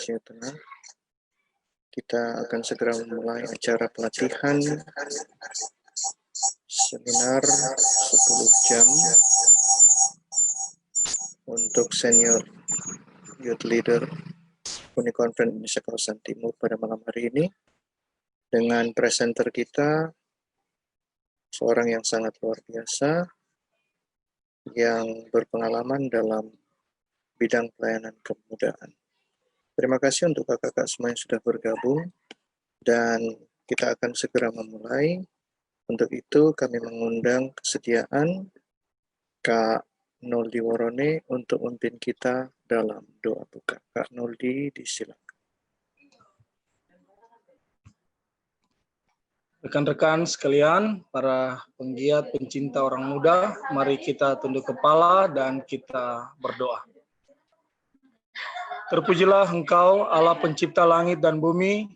kondisinya tenang. Kita akan segera memulai acara pelatihan seminar 10 jam untuk senior youth leader Uniconference Indonesia Kawasan Timur pada malam hari ini dengan presenter kita, seorang yang sangat luar biasa yang berpengalaman dalam bidang pelayanan kepemudaan. Terima kasih untuk kakak-kakak semua yang sudah bergabung dan kita akan segera memulai. Untuk itu kami mengundang kesediaan Kak Noldi Worone untuk memimpin kita dalam doa buka. Kak Noldi, disilakan. Rekan-rekan sekalian, para penggiat pencinta orang muda, mari kita tunduk kepala dan kita berdoa. Terpujilah Engkau, Allah pencipta langit dan bumi.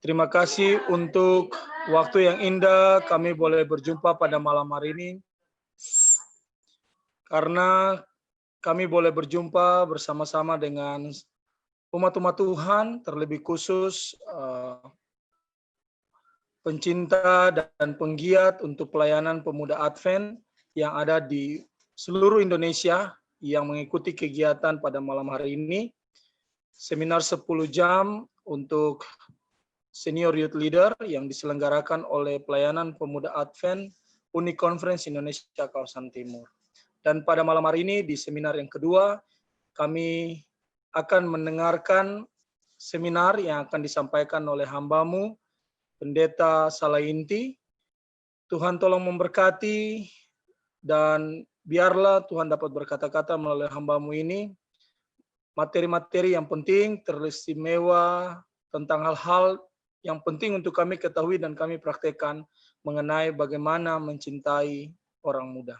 Terima kasih untuk waktu yang indah kami boleh berjumpa pada malam hari ini. Karena kami boleh berjumpa bersama-sama dengan umat-umat Tuhan, terlebih khusus pencinta dan penggiat untuk pelayanan pemuda Advent yang ada di seluruh Indonesia yang mengikuti kegiatan pada malam hari ini. Seminar 10 jam untuk senior youth leader yang diselenggarakan oleh pelayanan pemuda Advent Uniconference Indonesia Kawasan Timur. Dan pada malam hari ini di seminar yang kedua, kami akan mendengarkan seminar yang akan disampaikan oleh hambamu, Pendeta Salainti. Tuhan tolong memberkati dan biarlah Tuhan dapat berkata-kata melalui hambamu ini. Materi-materi yang penting, teristimewa tentang hal-hal yang penting untuk kami ketahui dan kami praktekkan mengenai bagaimana mencintai orang muda.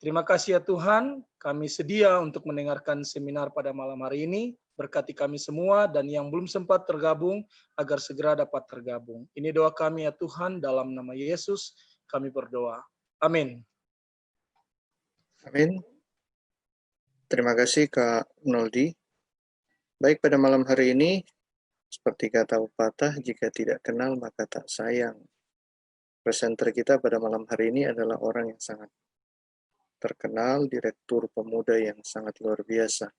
Terima kasih ya Tuhan, kami sedia untuk mendengarkan seminar pada malam hari ini. Berkati kami semua dan yang belum sempat tergabung agar segera dapat tergabung. Ini doa kami ya Tuhan, dalam nama Yesus kami berdoa. Amin. Amin. Terima kasih Kak Noldi. Baik, pada malam hari ini, seperti kata pepatah, jika tidak kenal maka tak sayang. Presenter kita pada malam hari ini adalah orang yang sangat terkenal, direktur pemuda yang sangat luar biasa.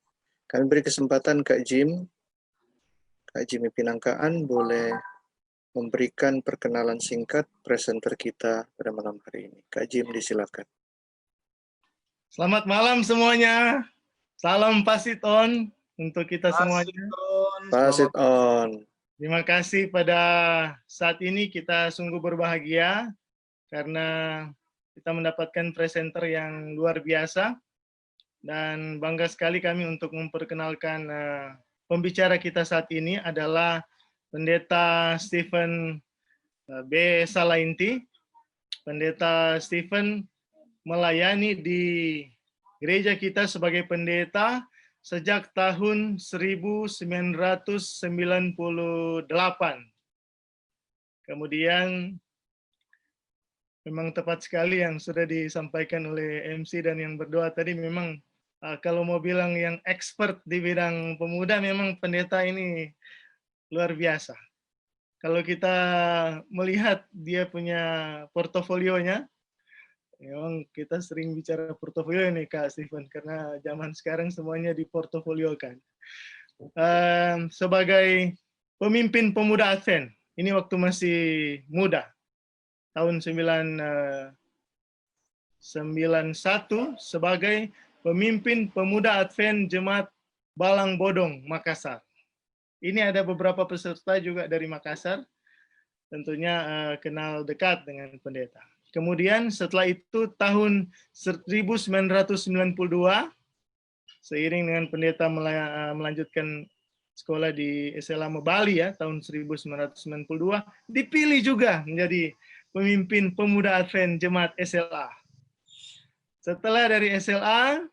Kami beri kesempatan Kak Jimmy Pinangkaan boleh memberikan perkenalan singkat presenter kita pada malam hari ini. Kak Jim, disilakan. Selamat malam semuanya. Salam Pasit On untuk kita semuanya. Pasit On. Terima kasih pada saat ini kita sungguh berbahagia karena kita mendapatkan presenter yang luar biasa dan bangga sekali kami untuk memperkenalkan pembicara kita saat ini adalah Pendeta Stephen B. Salainti. Pendeta Stephen melayani di gereja kita sebagai pendeta sejak tahun 1998. Kemudian memang tepat sekali yang sudah disampaikan oleh MC dan yang berdoa tadi, memang kalau mau bilang yang expert di bidang pemuda, memang pendeta ini luar biasa. Kalau kita melihat dia punya portofolionya, memang kita sering bicara portofolio ini Kak Stephen, karena zaman sekarang semuanya diportofoliokan. Sebagai pemimpin pemuda Advent, ini waktu masih muda, tahun 91 sebagai pemimpin pemuda Advent Jemaat Balang Bodong, Makassar. Ini ada beberapa peserta juga dari Makassar, tentunya kenal dekat dengan pendeta. Kemudian setelah itu tahun 1992, seiring dengan pendeta melanjutkan sekolah di SLA Bali ya, tahun 1992, dipilih juga menjadi pemimpin pemuda Advent Jemaat SLA. Setelah dari SLA,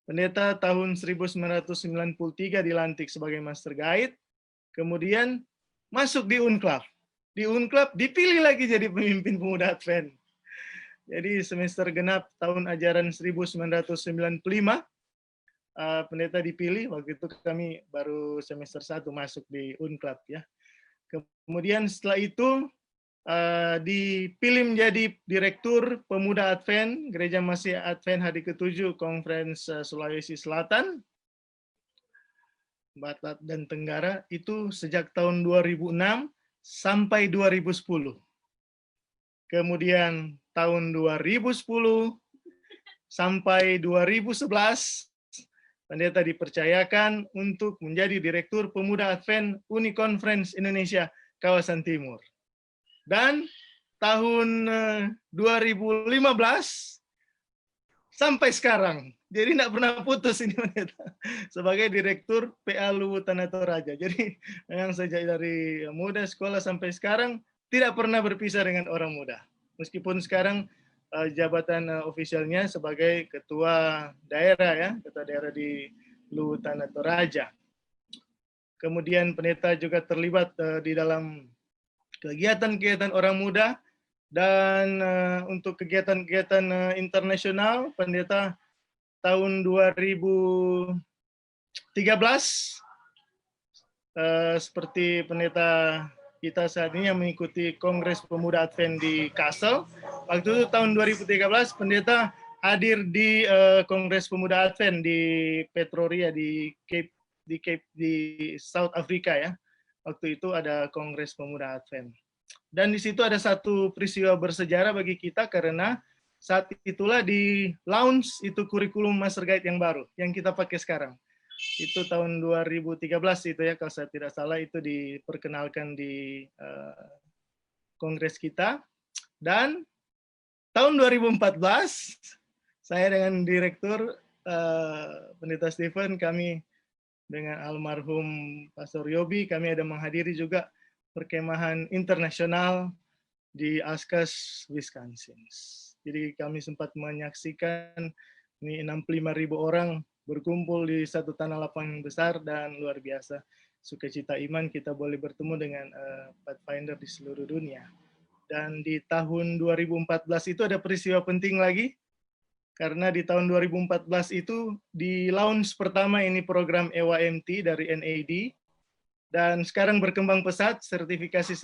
pendeta tahun 1993 dilantik sebagai Master Guide, kemudian masuk di Unclave. Di Unclave dipilih lagi jadi pemimpin pemuda Advent. Jadi semester genap tahun ajaran 1995, pendeta dipilih. Waktu itu kami baru semester 1 masuk di Unclub ya. Kemudian setelah itu dipilih menjadi Direktur Pemuda Advent Gereja Masih Advent Hari ke-7 Conference Sulawesi Selatan, Barat dan Tenggara itu sejak tahun 2006 sampai 2010. Kemudian tahun 2010 sampai 2011 pendeta dipercayakan untuk menjadi Direktur Pemuda Advent Uni Conference Indonesia Kawasan Timur. Dan tahun 2015 sampai sekarang, jadi tidak pernah putus ini pendeta sebagai Direktur PA Luwu Tanah Toraja. Jadi yang sejak dari muda sekolah sampai sekarang tidak pernah berpisah dengan orang muda. Meskipun sekarang jabatan ofisialnya sebagai ketua daerah ya, ketua daerah di Luwu Tanah Toraja. Kemudian pendeta juga terlibat di dalam kegiatan-kegiatan orang muda, dan untuk kegiatan-kegiatan internasional pendeta tahun 2013 seperti pendeta kita saat ini yang mengikuti Kongres Pemuda Advent di Kassel. Waktu itu tahun 2013 pendeta hadir di Kongres Pemuda Advent di Pretoria di South Africa ya. Waktu itu ada Kongres Pemuda Advent. Dan di situ ada satu peristiwa bersejarah bagi kita karena saat itulah di launch itu kurikulum Master Guide yang baru yang kita pakai sekarang. Itu tahun 2013 itu ya, kalau saya tidak salah itu diperkenalkan di Kongres kita. Dan tahun 2014 saya dengan Direktur Pendeta Stephen, kami dengan almarhum Pastor Yobi, kami ada menghadiri juga perkemahan internasional di Askas, Wisconsin. Jadi kami sempat menyaksikan ini 65.000 orang berkumpul di satu tanah lapang besar, dan luar biasa sukacita iman kita boleh bertemu dengan Pathfinder di seluruh dunia. Dan di tahun 2014 itu ada peristiwa penting lagi, karena di tahun 2014 itu di launch pertama ini program EYMT dari NAD, dan sekarang berkembang pesat sertifikasi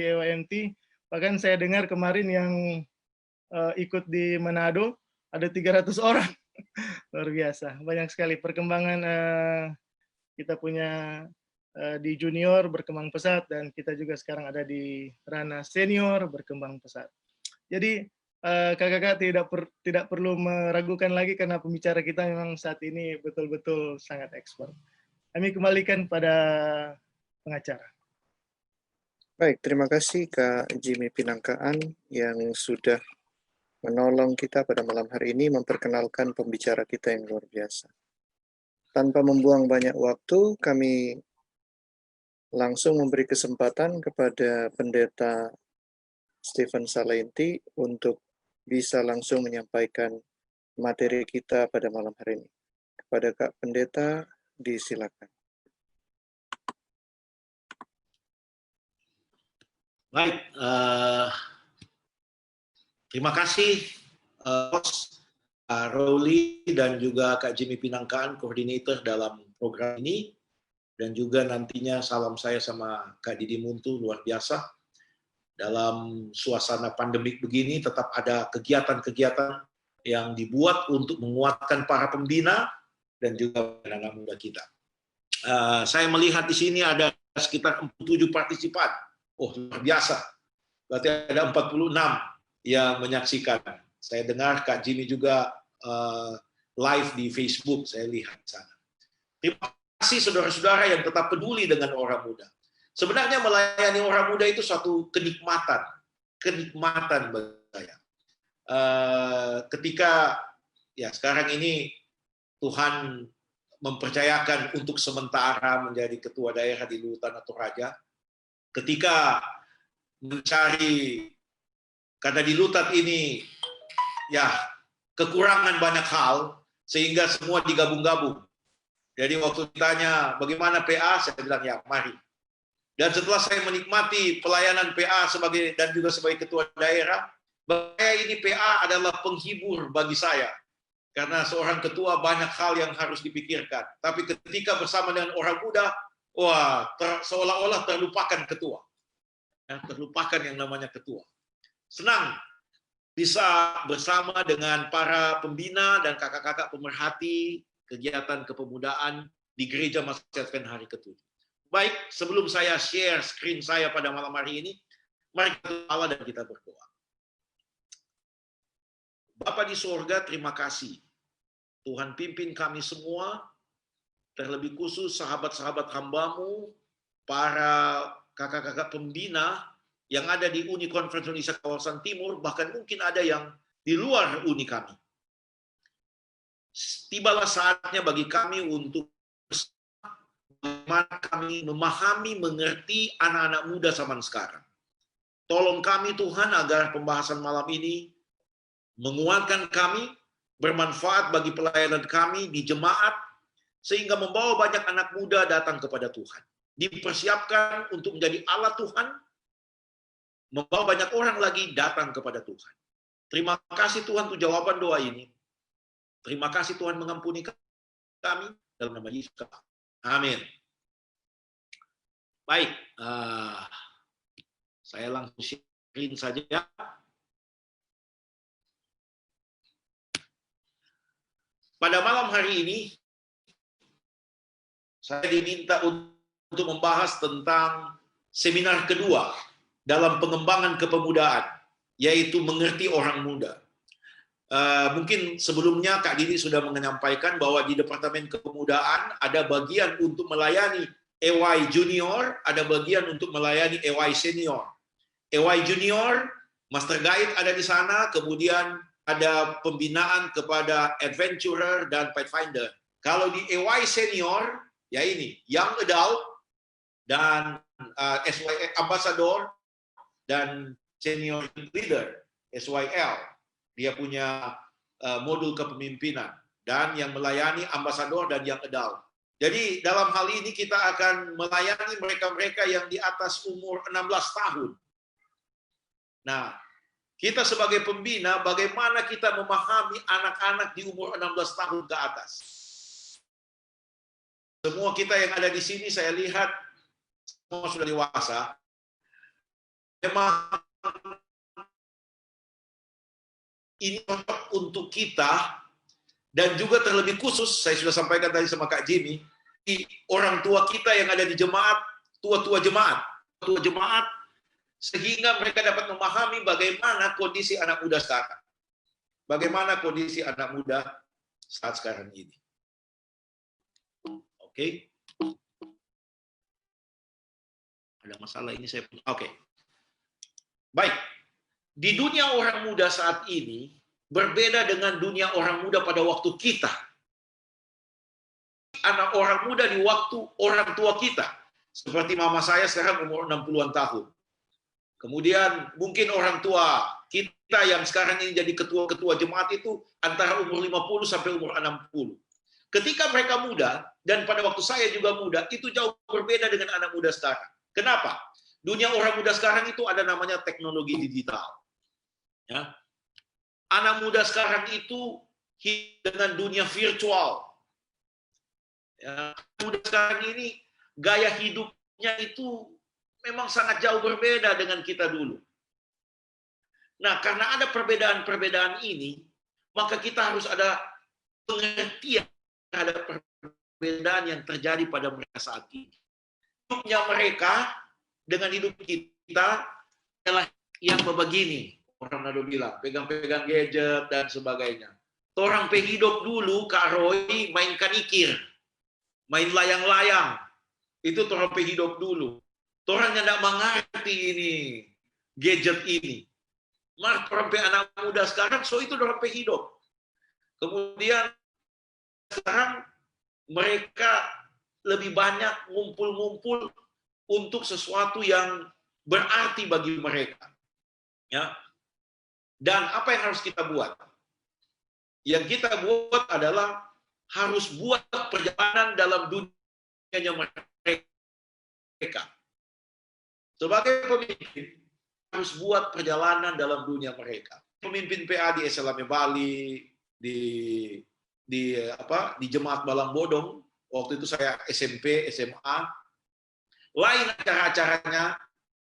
EYMT. Bahkan saya dengar kemarin yang ikut di Manado ada 300 orang. Luar biasa, banyak sekali perkembangan kita punya di junior berkembang pesat, dan kita juga sekarang ada di ranah senior berkembang pesat. Jadi kakak-kakak tidak perlu meragukan lagi karena pembicara kita memang saat ini betul-betul sangat ekspor. Kami kembalikan pada pengacara. Baik, terima kasih Kak Jimmy Pinangkaan yang sudah menolong kita pada malam hari ini memperkenalkan pembicara kita yang luar biasa. Tanpa membuang banyak waktu, kami langsung memberi kesempatan kepada Pendeta Stephen Salainti untuk bisa langsung menyampaikan materi kita pada malam hari ini. Kepada Kak Pendeta, disilakan. Baik, terima kasih Host Rowley dan juga Kak Jimmy Pinangkaan, koordinator dalam program ini, dan juga nantinya salam saya sama Kak Didi Muntu, luar biasa. Dalam suasana pandemik begini tetap ada kegiatan-kegiatan yang dibuat untuk menguatkan para pembina dan juga anak-anak muda kita. Saya melihat di sini ada sekitar 47 partisipan. Oh, luar biasa. Berarti ada 46 yang menyaksikan. Saya dengar Kak Jimmy juga live di Facebook, saya lihat di sana. Terima kasih saudara-saudara yang tetap peduli dengan orang muda. Sebenarnya melayani orang muda itu suatu kenikmatan bagi saya. Ketika ya sekarang ini Tuhan mempercayakan untuk sementara menjadi ketua daerah di Luwu Tanah Toraja, ketika mencari, karena di Lutat ini ya kekurangan banyak hal sehingga semua digabung-gabung. Jadi waktu ditanya bagaimana PA, saya bilang ya mari. Dan setelah saya menikmati pelayanan PA dan juga sebagai ketua daerah, bagi saya ini PA adalah penghibur bagi saya. Karena seorang ketua banyak hal yang harus dipikirkan. Tapi ketika bersama dengan orang muda, wah, seolah-olah terlupakan ketua. Ya, terlupakan yang namanya ketua. Senang bisa bersama dengan para pembina dan kakak-kakak pemerhati kegiatan kepemudaan di Gereja Masjid Advent hari ke-7. Baik, sebelum saya share screen saya pada malam hari ini, mari kita berdoa dan kita berdoa. Bapa di sorga, terima kasih. Tuhan pimpin kami semua, terlebih khusus sahabat-sahabat hamba-Mu, para kakak-kakak pembina yang ada di Uni Conference Indonesia Kawasan Timur, bahkan mungkin ada yang di luar uni kami. Tibalah saatnya bagi kami untuk bagaimana kami memahami, mengerti anak-anak muda zaman sekarang. Tolong kami Tuhan agar pembahasan malam ini menguatkan kami, bermanfaat bagi pelayanan kami di jemaat, sehingga membawa banyak anak muda datang kepada Tuhan. Dipersiapkan untuk menjadi alat Tuhan, membawa banyak orang lagi datang kepada Tuhan. Terima kasih Tuhan untuk jawaban doa ini. Terima kasih Tuhan mengampuni kami dalam nama Yesus. Amin. Baik, saya langsung sharing saja. Pada malam hari ini, saya diminta untuk membahas tentang seminar kedua dalam pengembangan kepemudaan, yaitu mengerti orang muda. Mungkin sebelumnya Kak Didi sudah menyampaikan bahwa di Departemen Kepemudaan ada bagian untuk melayani EY Junior, ada bagian untuk melayani EY Senior. EY Junior, Master Guide ada di sana, kemudian ada pembinaan kepada Adventurer dan Pathfinder. Kalau di EY Senior, ya ini, Young Adult dan SY Ambassador dan Senior Leader, SYL. Dia punya modul kepemimpinan. Dan yang melayani Ambassador dan Young Adult. Jadi dalam hal ini kita akan melayani mereka-mereka yang di atas umur 16 tahun. Nah, kita sebagai pembina, bagaimana kita memahami anak-anak di umur 16 tahun ke atas. Semua kita yang ada di sini, saya lihat semua sudah dewasa. Memang ini cocok untuk kita, dan juga terlebih khusus, saya sudah sampaikan tadi sama Kak Jimmy, di orang tua kita yang ada di jemaat, tua-tua jemaat, sehingga mereka dapat memahami bagaimana kondisi anak muda sekarang. Bagaimana kondisi anak muda saat sekarang ini. Oke. Ada masalah ini saya punya. Oke. Baik. Di dunia orang muda saat ini berbeda dengan dunia orang muda pada waktu kita. Anak orang muda di waktu orang tua kita. Seperti mama saya sekarang umur 60-an tahun. Kemudian mungkin orang tua kita yang sekarang ini jadi ketua-ketua jemaat itu antara umur 50 sampai umur 60. Ketika mereka muda, dan pada waktu saya juga muda, itu jauh berbeda dengan anak muda sekarang. Kenapa? Dunia orang muda sekarang itu ada namanya teknologi digital. Ya. Anak muda sekarang itu hidup dengan dunia virtual. Ya. Anak muda sekarang ini gaya hidupnya itu memang sangat jauh berbeda dengan kita dulu. Nah, karena ada perbedaan-perbedaan ini, maka kita harus ada pengertian terhadap perbedaan yang terjadi pada mereka saat ini. Hidupnya mereka dengan hidup kita adalah yang begini. Orang ada bilang, pegang-pegang gadget dan sebagainya. Orang hidup dulu, Kak Roy, mainkan ikir. Main layang-layang. Itu orang hidup dulu. Orang yang tidak mengerti ini, gadget ini. Orang anak muda sekarang, so itu orang hidup. Kemudian sekarang mereka lebih banyak ngumpul-ngumpul untuk sesuatu yang berarti bagi mereka. Ya. Dan apa yang harus kita buat? Yang kita buat adalah harus buat perjalanan dalam dunianya mereka. Sebagai pemimpin, harus buat perjalanan dalam dunia mereka. Pemimpin PA di SLM Bali, di Jemaat Balang Bodong. Waktu itu saya SMP, SMA. Lain acara-acaranya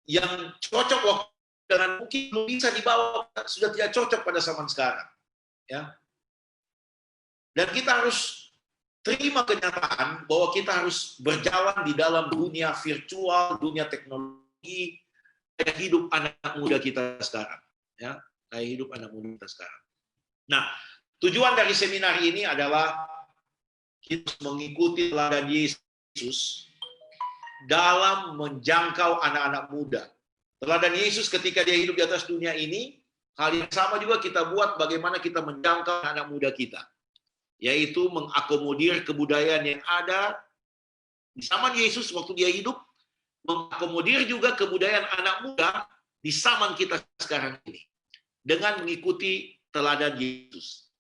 yang cocok waktu dengan mungkin belum bisa dibawa, sudah tidak cocok pada zaman sekarang. Ya. Dan kita harus terima kenyataan bahwa kita harus berjalan di dalam dunia virtual, dunia teknologi, kayak hidup anak muda kita sekarang. Ya, kayak hidup anak muda kita sekarang. Nah, tujuan dari seminar ini adalah kita mengikuti teladan Yesus dalam menjangkau anak-anak muda. Teladan Yesus ketika dia hidup di atas dunia ini, hal yang sama juga kita buat bagaimana kita menjangkau anak muda kita. Yaitu mengakomodir kebudayaan yang ada di zaman Yesus waktu dia hidup, mengakomodir juga kebudayaan anak muda di zaman kita sekarang ini. Dengan mengikuti teladan Yesus.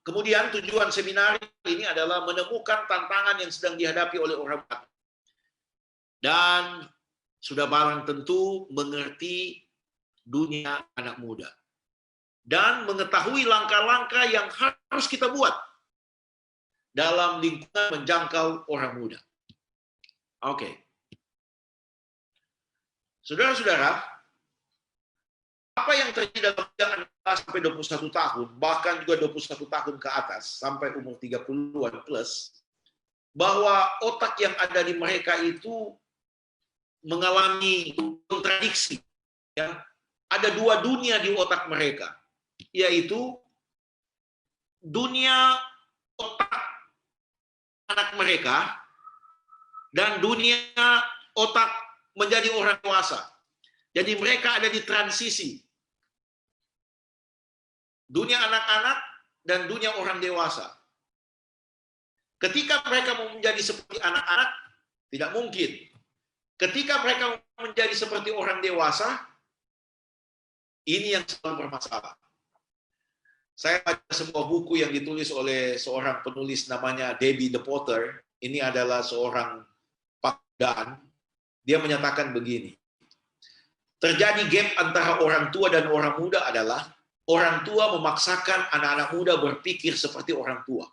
Kemudian tujuan seminar ini adalah menemukan tantangan yang sedang dihadapi oleh orang Batak. Dan sudah barang tentu mengerti dunia anak muda. Dan mengetahui langkah-langkah yang harus kita buat dalam lingkungan menjangkau orang muda. Oke. Saudara-saudara, apa yang terjadi dalam usia anak sampai 21 tahun, bahkan juga 21 tahun ke atas, sampai umur 30-an plus, bahwa otak yang ada di mereka itu mengalami kontradiksi. Ya. Ada dua dunia di otak mereka, yaitu dunia otak anak mereka dan dunia otak menjadi orang dewasa. Jadi mereka ada di transisi. Dunia anak-anak dan dunia orang dewasa. Ketika mereka mau menjadi seperti anak-anak, tidak mungkin. Ketika mereka menjadi seperti orang dewasa, ini yang selalu bermasalah. Saya baca sebuah buku yang ditulis oleh seorang penulis namanya Debbie the Potter. Ini adalah seorang pakar. Dia menyatakan begini. Terjadi gap antara orang tua dan orang muda adalah orang tua memaksakan anak-anak muda berpikir seperti orang tua.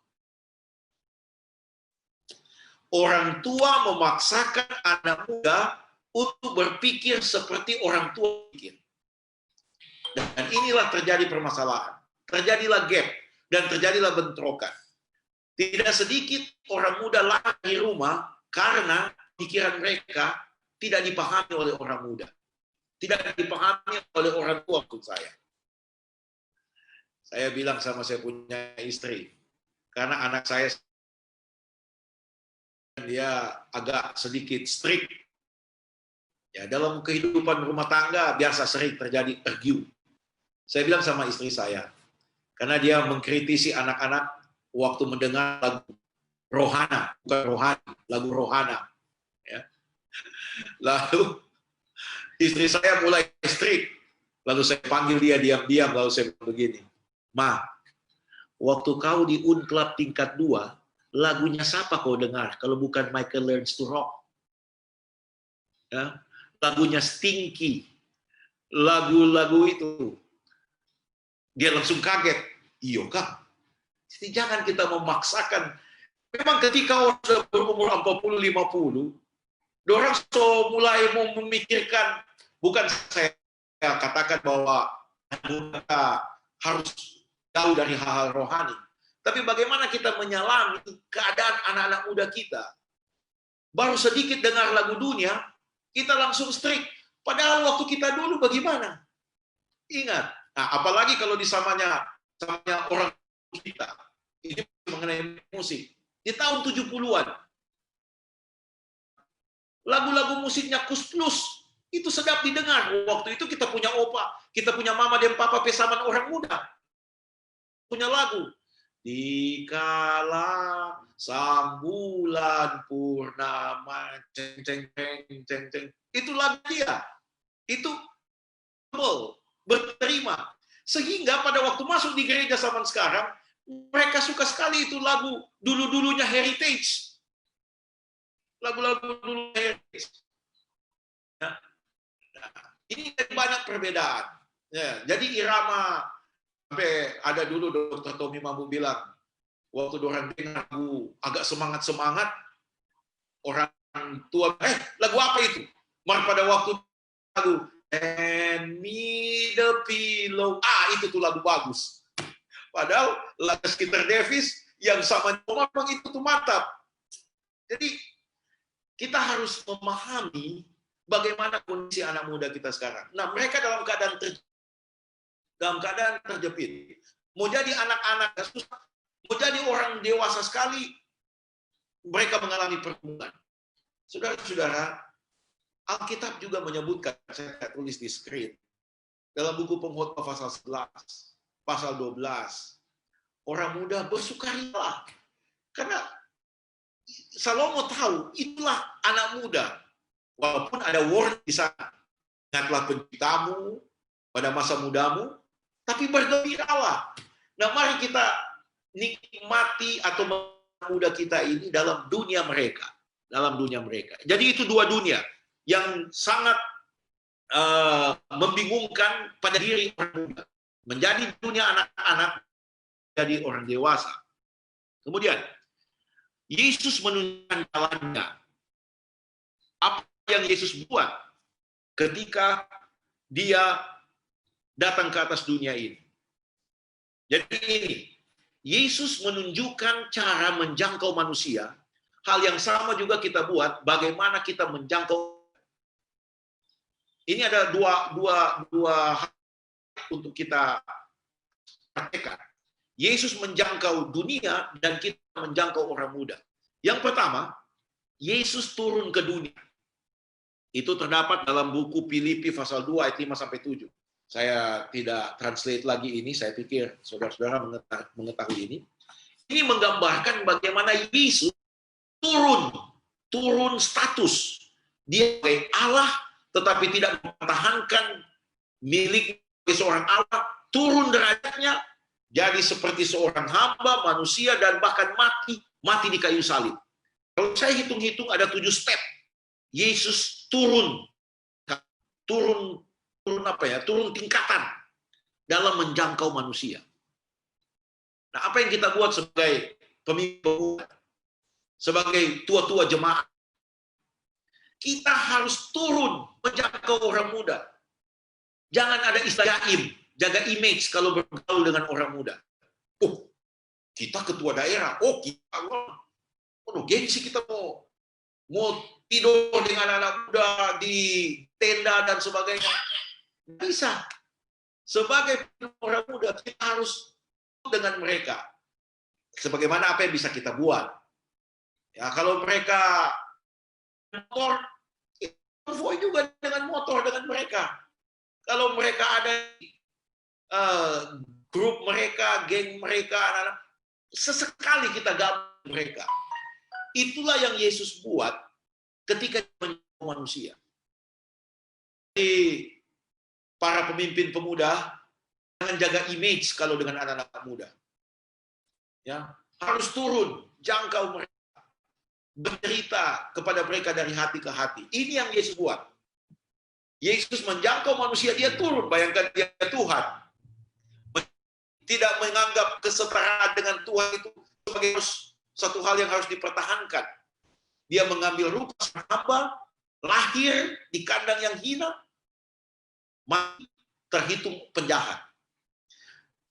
Orang tua memaksakan anak muda untuk berpikir seperti orang tua pikir. Dan inilah terjadi permasalahan. Terjadilah gap dan terjadilah bentrokan. Tidak sedikit orang muda lari di rumah karena pikiran mereka tidak dipahami oleh orang muda. Tidak dipahami oleh orang tua maksud saya. Saya bilang sama saya punya istri, karena anak saya dia agak sedikit strict. Ya, dalam kehidupan rumah tangga biasa sering terjadi argue. Saya bilang sama istri saya, karena dia mengkritisi anak-anak waktu mendengar lagu rohana, bukan rohani, lagu rohana. Ya. Lalu istri saya mulai strict. Lalu saya panggil dia diam-diam, lalu saya bilang begini, Ma, waktu kau di Unclub tingkat 2, lagunya siapa kau dengar kalau bukan Michael Learns to Rock? Ya, lagunya Stinky. Lagu-lagu itu. Dia langsung kaget. Iya kak. Jadi jangan kita memaksakan. Memang ketika orang sudah berumur 40-50, orang so mulai mau memikirkan, bukan saya katakan bahwa kita harus jauh dari hal-hal rohani. Tapi bagaimana kita menyelami keadaan anak-anak muda kita. Baru sedikit dengar lagu dunia, kita langsung strict. Padahal waktu kita dulu bagaimana? Ingat. Nah, apalagi kalau samanya orang kita. Ini mengenai musik. Di tahun 70-an. Lagu-lagu musiknya Kus Plus. Itu sedap didengar. Waktu itu kita punya opa, kita punya mama dan papa pesaman orang muda. Punya lagu. Dikala sang bulan purnama, ceng ceng ceng ceng ceng. Itu lagu dia. Itu berterima. Sehingga pada waktu masuk di gereja zaman sekarang, mereka suka sekali itu lagu dulu-dulunya heritage. Lagu-lagu dulu heritage. Nah, ini banyak perbedaan. Ya, jadi irama Sampai ada dulu Dr. Tommy Mambu bilang, waktu orang dengar lagu agak semangat-semangat, orang tua, lagu apa itu? Mar pada waktu lagu "Hand Me the Pillow", itu tuh lagu bagus. Padahal lagu Skeeter Davis yang sama memang itu tuh mantap. Jadi kita harus memahami bagaimana kondisi anak muda kita sekarang. Nah, mereka dalam keadaan terjepit. Mau jadi anak-anak susah, mau jadi orang dewasa sekali, mereka mengalami pergumulan. Saudara-saudara, Alkitab juga menyebutkan, saya tulis di screen, dalam buku Pengkhotbah pasal 11, pasal 12, orang muda bersukarilah. Karena Salomo tahu, itulah anak muda. Walaupun ada warning di sana, ingatlah penciptamu pada masa mudamu, tapi bergembiralah. Nah, mari kita nikmati atau muda kita ini dalam dunia mereka. Dalam dunia mereka. Jadi itu dua dunia yang sangat membingungkan pada diri orang muda. Menjadi dunia anak-anak, jadi orang dewasa. Kemudian, Yesus menunjukkan jalannya. Apa yang Yesus buat ketika dia datang ke atas dunia ini. Jadi ini, Yesus menunjukkan cara menjangkau manusia. Hal yang sama juga kita buat, bagaimana kita menjangkau. Ini ada dua hal untuk kita praktekkan. Yesus menjangkau dunia dan kita menjangkau orang muda. Yang pertama, Yesus turun ke dunia. Itu terdapat dalam buku Filipi pasal 2 ayat 5-7. Saya tidak translate lagi ini, saya pikir saudara-saudara mengetahui ini. Ini menggambarkan bagaimana Yesus turun status. Dia sebagai Allah, tetapi tidak mempertahankan milik seorang Allah, turun derajatnya, jadi seperti seorang hamba, manusia, dan bahkan mati di kayu salib. Kalau saya hitung-hitung ada 7 step. Yesus turun tingkatan dalam menjangkau manusia. Nah, apa yang kita buat sebagai pemimpin, sebagai tua-tua jemaat? Kita harus turun menjangkau orang muda. Jangan ada istilah jaga image kalau bergaul dengan orang muda. Oh, kita ketua daerah. Oh, kita gengsi kita mau tidur dengan anak muda di tenda dan sebagainya. Bisa. Sebagai orang muda, kita harus dengan mereka. Sebagaimana apa yang bisa kita buat. Ya, kalau mereka motor, konvoy juga dengan motor dengan mereka. Kalau mereka ada grup mereka, geng mereka, anak-anak, sesekali kita gabung mereka. Itulah yang Yesus buat ketika menjangkau manusia. Jadi para pemimpin pemuda jangan jaga image kalau dengan anak-anak muda. Ya, harus turun, jangkau mereka, bercerita kepada mereka dari hati ke hati. Ini yang Yesus buat. Yesus menjangkau manusia, dia turun. Bayangkan dia Tuhan. Tidak menganggap kesetaraan dengan Tuhan itu sebagai satu hal yang harus dipertahankan. Dia mengambil rupa hamba, lahir di kandang yang hina, mati, terhitung penjahat.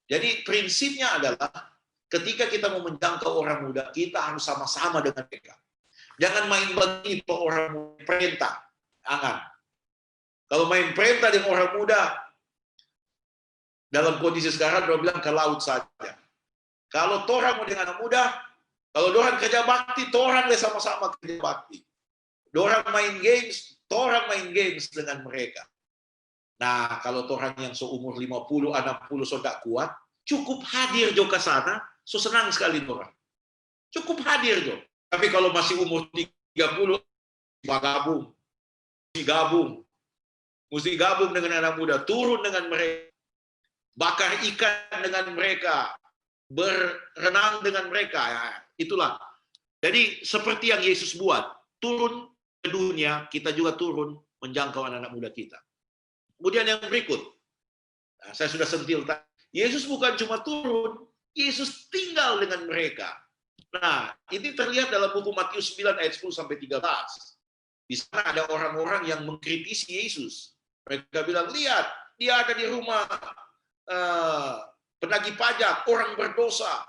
Jadi prinsipnya adalah ketika kita mau menjangkau orang muda, kita harus sama-sama dengan mereka. Jangan main bagi orang perintah. Jangan. Kalau main perintah dengan orang muda, dalam kondisi sekarang, dia bilang ke laut saja. Kalau torang mau dengan anak muda, kalau dorang kerja bakti, torang sama-sama kerja bakti. Dorang main games, torang main games dengan mereka. Nah, kalau torang yang seumur 50, 60 sudah kuat, cukup hadir jo ke sana, so senang sekali dorang. Cukup hadir jo. Tapi kalau masih umur 30, mesti gabung dengan anak muda, turun dengan mereka, bakar ikan dengan mereka, berenang dengan mereka. Ya, itulah. Jadi seperti yang Yesus buat, turun ke dunia, kita juga turun menjangkau anak-anak muda kita. Kemudian yang berikut, nah, saya sudah sentil, Yesus bukan cuma turun, Yesus tinggal dengan mereka. Nah, ini terlihat dalam buku Matius 9 ayat 10 sampai 13. Di sana ada orang-orang yang mengkritisi Yesus. Mereka bilang, lihat, dia ada di rumah penagih pajak, orang berdosa.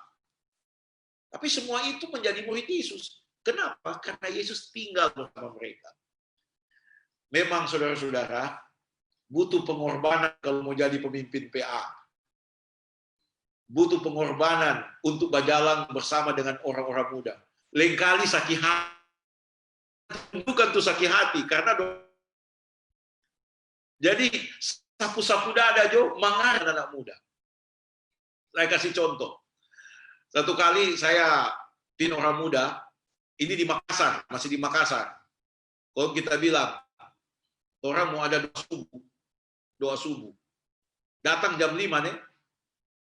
Tapi semua itu menjadi murid Yesus. Kenapa? Karena Yesus tinggal bersama mereka. Memang saudara-saudara, butuh pengorbanan kalau mau jadi pemimpin PA. Butuh pengorbanan untuk berjalan bersama dengan orang-orang muda. Lain kali sakit hati. Bukan tuh sakit hati, karena jadi sapu-sapu dada Jo, mengarah anak muda. Saya kasih contoh. Satu kali saya pin orang muda, ini di Makassar, masih di Makassar. Kalau kita bilang, orang mau ada doa subuh. Datang jam 5 nih,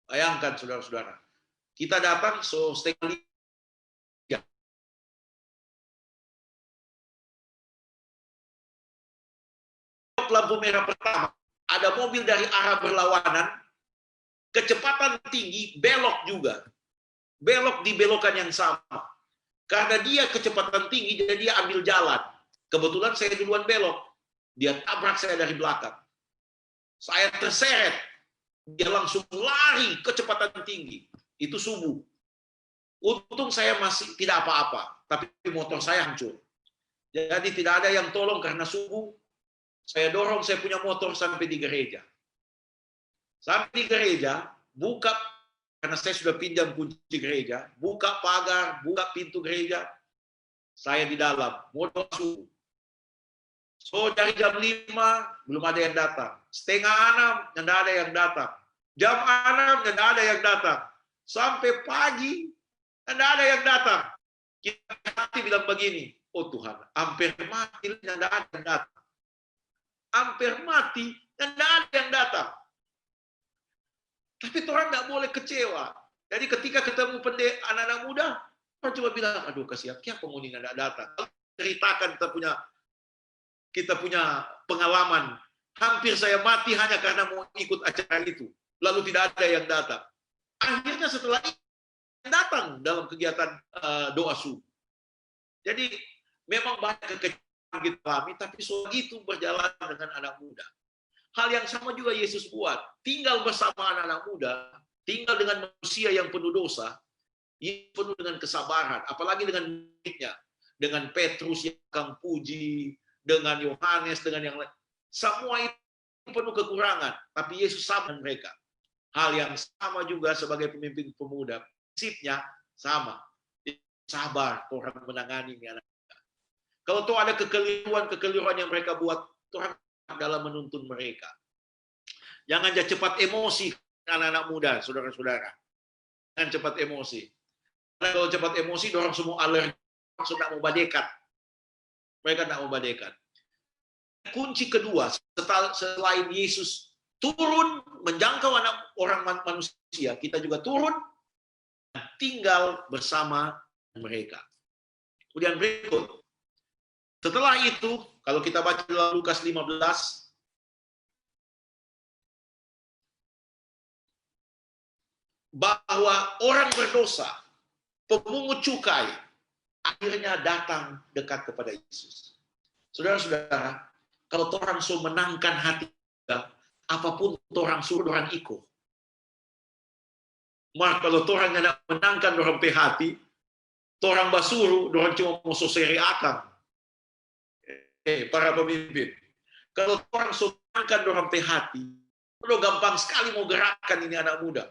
bayangkan saudara-saudara. Kita datang setengah 5. Lampu merah pertama, ada mobil dari arah berlawanan, kecepatan tinggi, belok juga. Belok di belokan yang sama. Karena dia kecepatan tinggi, jadi dia ambil jalan. Kebetulan saya duluan belok. Dia tabrak saya dari belakang. Saya terseret. Dia langsung lari kecepatan tinggi. Itu subuh. Untung saya masih tidak apa-apa. Tapi motor saya hancur. Jadi tidak ada yang tolong karena subuh. Saya dorong saya punya motor sampai di gereja. Sampai di gereja, buka, karena saya sudah pinjam kunci gereja, buka pagar, buka pintu gereja, saya di dalam, mau doa subuh. So, dari jam 5, belum ada yang datang. Setengah 6, tidak ada yang datang. Jam 6, tidak ada yang datang. Sampai pagi, tidak ada yang datang. Kita bilang begini, oh Tuhan, hampir mati, tidak ada yang datang. Hampir mati, dan tidak ada yang datang. Tapi orang tidak boleh kecewa. Jadi ketika ketemu anak-anak muda, orang cuma bilang, aduh kasihan, kenapa penghuni tidak datang. Ceritakan kita punya pengalaman. Hampir saya mati hanya karena mau ikut acara itu. Lalu tidak ada yang datang. Akhirnya setelah itu, datang dalam kegiatan doa subuh. Jadi memang banyak kekecewaan kita alami, tapi soal itu berjalan dengan anak muda. Hal yang sama juga Yesus buat. Tinggal bersama anak-anak muda, tinggal dengan manusia yang penuh dosa, yang penuh dengan kesabaran, apalagi dengan muridnya, dengan Petrus yang akan puji, dengan Yohanes, dengan yang lain. Semua itu penuh kekurangan, tapi Yesus sama mereka. Hal yang sama juga sebagai pemimpin pemuda, prinsipnya sama. Sabar orang menangani anak. Kalau tuh ada kekeliruan yang mereka buat, Tuhan dalam menuntun mereka. Jangan cepat emosi anak-anak muda, saudara-saudara. Jangan cepat emosi. Karena kalau cepat emosi, orang semua alergi, sudah mau badekat. Mereka tidak mau badekat. Kunci kedua, selain Yesus turun menjangkau orang manusia, kita juga turun tinggal bersama mereka. Kemudian berikut. Setelah itu, kalau kita baca dalam Lukas 15, bahwa orang berdosa, pemungut cukai, akhirnya datang dekat kepada Yesus. Saudara-saudara, kalau orang suruh menangkan hati kita, apapun orang suruh orang ikut. Maka kalau orang tidak menangkan orang hati, orang basuruh, orang cuma mau soseri akang. Para pemimpin, kalau orang suruhkan orang hati, udah gampang sekali mau gerakkan ini anak muda.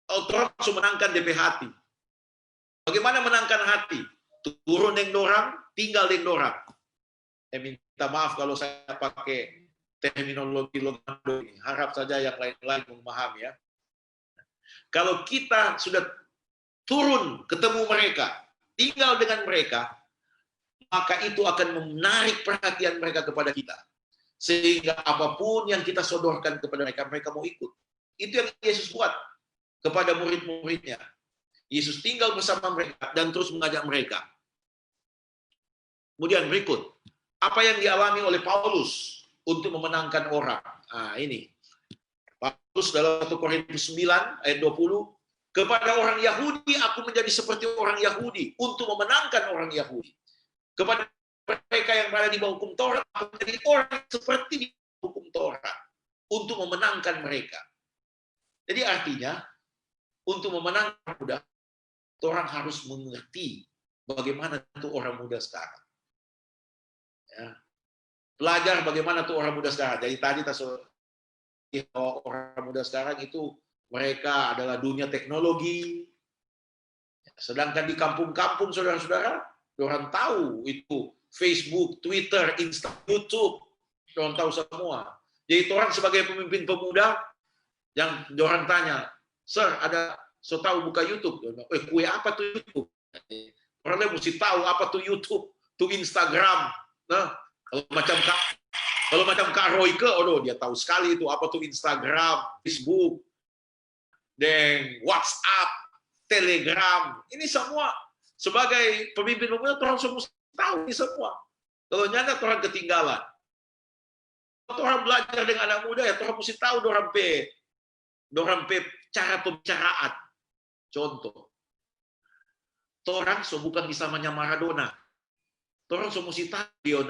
Kalau orang langsung menangkan DP hati. Bagaimana menangkan hati? Turun yang dorang, tinggal yang dorang. Minta maaf kalau saya pakai terminologi logando ini. Harap saja yang lain-lain memahami ya. Kalau kita sudah turun ketemu mereka, tinggal dengan mereka, maka itu akan menarik perhatian mereka kepada kita. Sehingga apapun yang kita sodorkan kepada mereka, mereka mau ikut. Itu yang Yesus buat kepada murid-muridnya. Yesus tinggal bersama mereka dan terus mengajak mereka. Kemudian berikut, apa yang dialami oleh Paulus untuk memenangkan orang. Nah, ini. Terus dalam 1 Korintus 9 ayat 20, kepada orang Yahudi aku menjadi seperti orang Yahudi untuk memenangkan orang Yahudi. Kepada mereka yang berada di bawah hukum Taurat, aku menjadi orang seperti di bawah hukum Taurat untuk memenangkan mereka. Jadi artinya, untuk memenangkan muda, orang harus mengerti bagaimana itu orang muda sekarang. Ya. Belajar bagaimana tuh orang muda sekarang. Jadi tadi orang muda sekarang itu mereka adalah dunia teknologi. Sedangkan di kampung-kampung saudara-saudara, orang tahu itu Facebook, Twitter, Instagram, YouTube, orang tahu semua. Jadi orang sebagai pemimpin pemuda yang orang tanya, "Sir, ada so tahu buka YouTube?" Kue apa tuh YouTube? Orang mesti tahu apa tuh YouTube, tuh Instagram. Nah, kalau macam Kak Royke, dia tahu sekali itu apa tuh Instagram, Facebook, dan WhatsApp, Telegram. Ini semua sebagai pemimpin pemuda orang semua tahu ini semua. Kalau nyata orang ketinggalan. Kalau orang belajar dengan anak muda ya orang mesti tahu orang cara pembicaraan. Contoh, orang bukan misalnya Maradona. Orang semua mesti tahu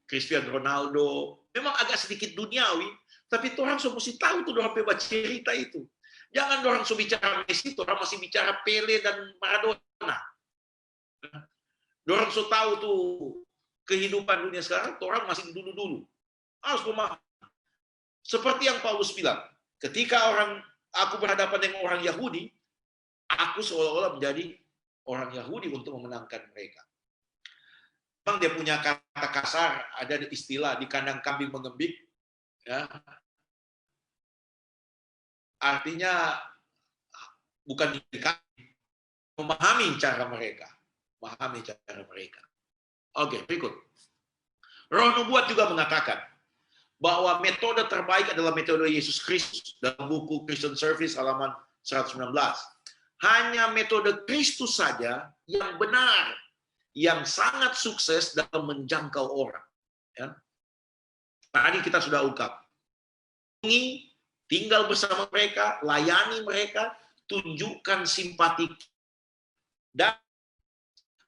Cristiano Ronaldo. Memang agak sedikit duniawi, tapi orang semua mesti tahu tuh orang baca cerita itu. Jangan orang so bicara Messi, orang masih bicara Pele dan Maradona. Orang so tahu tuh kehidupan dunia sekarang, orang masih dulu-dulu. Harus memahami. Seperti yang Paulus bilang, ketika aku berhadapan dengan orang Yahudi, aku seolah-olah menjadi orang Yahudi untuk memenangkan mereka. Memang dia punya kata kasar, ada istilah di kandang kambing mengembik, ya. Artinya bukan memahami cara mereka, Oke, berikut. Roh Nubuat juga mengatakan bahwa metode terbaik adalah metode Yesus Kristus dalam buku Christian Service halaman 119. Hanya metode Kristus saja yang benar, yang sangat sukses dalam menjangkau orang. Ya. Tadi kita sudah ungkap. Tinggal bersama mereka, layani mereka, tunjukkan simpati, dan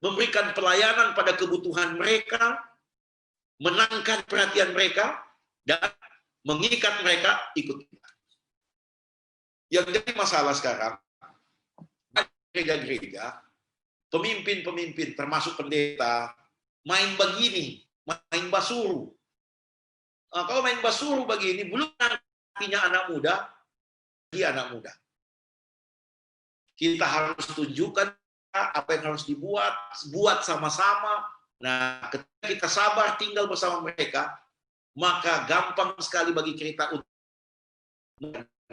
memberikan pelayanan pada kebutuhan mereka, menangkan perhatian mereka, dan mengikat mereka ikut kita. Yang jadi masalah sekarang, gereja-gereja, pemimpin-pemimpin termasuk pendeta, main begini, main basuh. Kalau main basuh begini, belum artinya anak muda, dia anak muda. Kita harus tunjukkan apa yang harus dibuat, buat sama-sama. Nah, ketika kita sabar tinggal bersama mereka, maka gampang sekali bagi kita untuk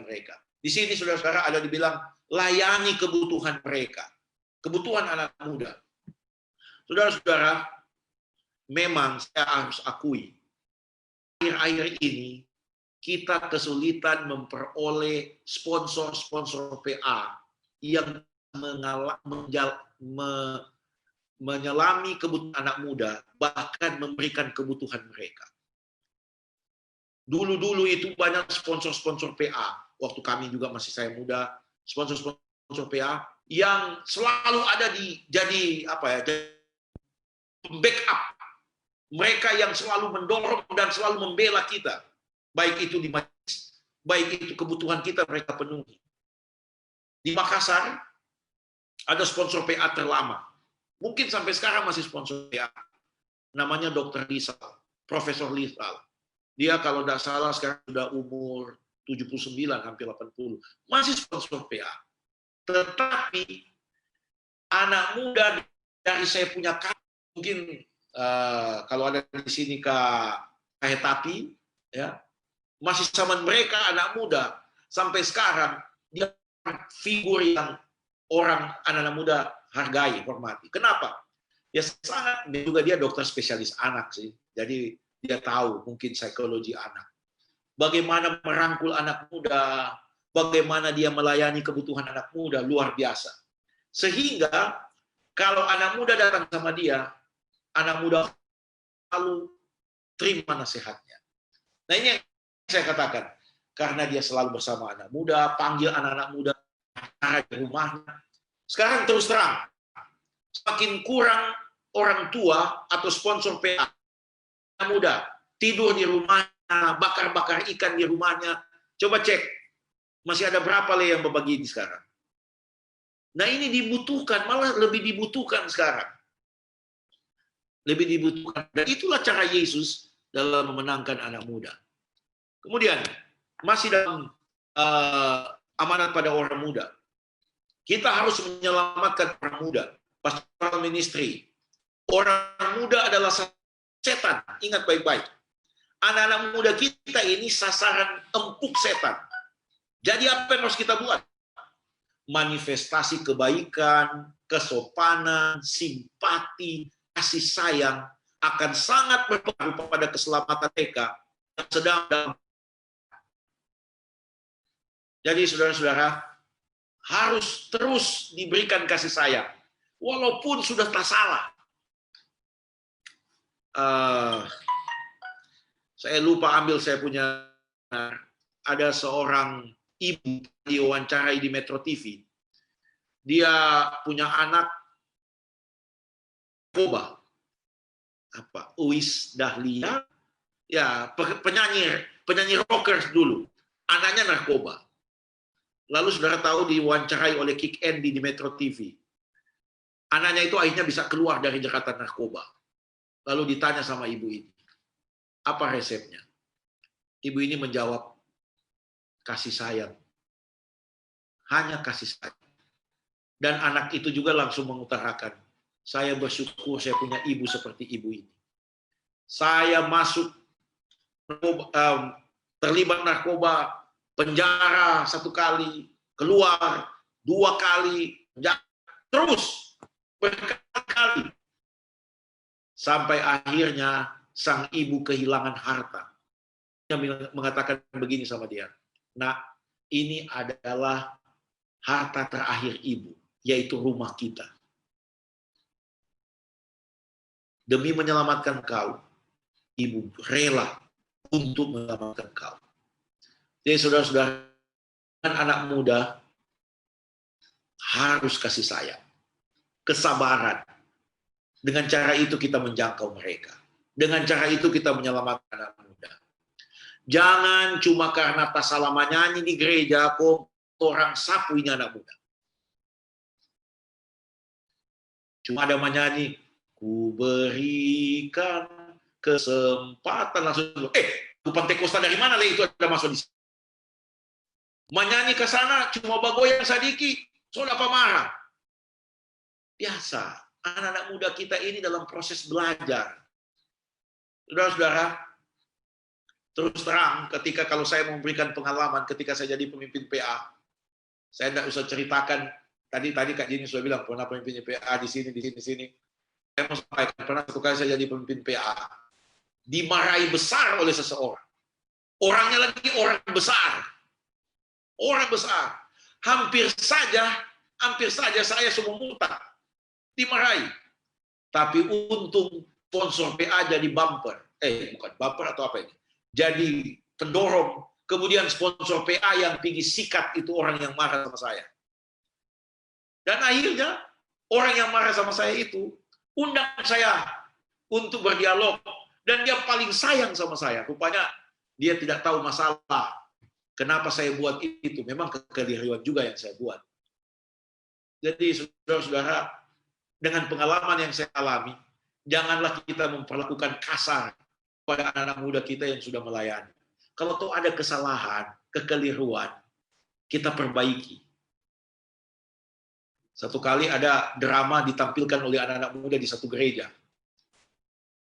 mereka. Di sini saudara-saudara ada dibilang layani kebutuhan mereka, kebutuhan anak muda. Saudara-saudara, memang saya harus akui, akhir-akhir ini kita kesulitan memperoleh sponsor-sponsor PA yang menyelami kebutuhan anak muda, bahkan memberikan kebutuhan mereka. Dulu-dulu itu banyak sponsor-sponsor PA, waktu kami juga masih saya muda, sponsor-sponsor PA yang selalu ada jadi backup. Mereka yang selalu mendorong dan selalu membela kita. Baik itu di majelis, baik itu kebutuhan kita mereka penuhi. Di Makassar ada sponsor PA terlama. Mungkin sampai sekarang masih sponsor PA. Namanya Dr. Lizal, Profesor Lizal. Dia kalau tidak salah sekarang sudah umur 79, hampir 80. Masih sponsor PA. Tetapi anak muda dari saya punya mungkin kalau ada di sini Kak Hetapi, ya, masih sama mereka anak muda sampai sekarang dia figur yang anak-anak muda hargai, hormati. Kenapa? Ya sangat, juga dia dokter spesialis anak sih. Jadi dia tahu mungkin psikologi anak. Bagaimana merangkul anak muda, bagaimana dia melayani kebutuhan anak muda, luar biasa. Sehingga kalau anak muda datang sama dia, anak muda selalu terima nasihatnya. Nah ini yang saya katakan, karena dia selalu bersama anak muda, panggil anak-anak muda di rumahnya. Sekarang terus terang, semakin kurang orang tua atau sponsor PA anak muda tidur di rumahnya, bakar-bakar ikan di rumahnya. Coba cek, masih ada berapa yang berbagi ini sekarang? Nah ini dibutuhkan, malah lebih dibutuhkan sekarang. Lebih dibutuhkan. Dan itulah cara Yesus dalam memenangkan anak muda. Kemudian, masih dalam amanat pada orang muda. Kita harus menyelamatkan orang muda. Pastoral ministry. Orang muda adalah setan. Ingat baik-baik. Anak-anak muda kita ini sasaran empuk setan. Jadi apa yang harus kita buat? Manifestasi kebaikan, kesopanan, simpati, kasih sayang akan sangat berpengaruh pada keselamatan mereka yang sedang dalam. Jadi saudara-saudara harus terus diberikan kasih sayang walaupun sudah tak salah. Saya lupa ambil, saya punya, ada seorang ibu diwawancarai di Metro TV. Dia punya anak narkoba. Apa? Uis Dahlia. Ya, penyanyi rockers dulu. Anaknya narkoba. Lalu saudara tahu diwawancarai oleh Kick Andy di Metro TV. Anaknya itu akhirnya bisa keluar dari jeratan narkoba. Lalu ditanya sama ibu ini, apa resepnya? Ibu ini menjawab, kasih sayang. Hanya kasih sayang. Dan anak itu juga langsung mengutarakan, saya bersyukur saya punya ibu seperti ibu ini. Saya masuk terlibat narkoba, penjara 1 kali, keluar 2 kali, terus berkali-kali. Sampai akhirnya sang ibu kehilangan harta. Dia mengatakan begini sama dia, nak, ini adalah harta terakhir ibu, yaitu rumah kita. Demi menyelamatkan kau, ibu rela untuk menyelamatkan kau. Jadi saudara-saudara, anak muda harus kasih sayang, kesabaran. Dengan cara itu kita menjangkau mereka. Dengan cara itu kita menyelamatkan anak muda. Jangan cuma karena tak salah menyanyi di gereja, kok orang sapu ini anak muda. Cuma ada menyanyi, ku berikan kesempatan, langsung, ku Pantekosta dari mana lah itu ada masuk di sini. Menyanyi ke sana cuma bagoyang sadiki, sudah apa marah. Biasa, anak-anak muda kita ini dalam proses belajar. Saudara-saudara, terus terang ketika kalau saya memberikan pengalaman ketika saya jadi pemimpin PA, saya tidak usah ceritakan, tadi Kak Jini sudah bilang, pernah pemimpin PA di sini. Saya mau sampaikan, pernah satu kali saya jadi pemimpin PA, dimarahi besar oleh seseorang. Orangnya lagi orang besar. Orang besar. Hampir saja saya semua muntah. Dimarahi. Tapi untung sponsor PA jadi bumper. Bukan bumper atau apa ini. Jadi pendorong. Kemudian sponsor PA yang tinggi sikat itu orang yang marah sama saya. Dan akhirnya orang yang marah sama saya itu undang saya untuk berdialog. Dan dia paling sayang sama saya. Rupanya dia tidak tahu masalah. Kenapa saya buat itu? Memang kekeliruan juga yang saya buat. Jadi saudara-saudara, dengan pengalaman yang saya alami, janganlah kita memperlakukan kasar pada anak-anak muda kita yang sudah melayani. Kalau tuh ada kesalahan, kekeliruan, kita perbaiki. Satu kali ada drama ditampilkan oleh anak-anak muda di satu gereja.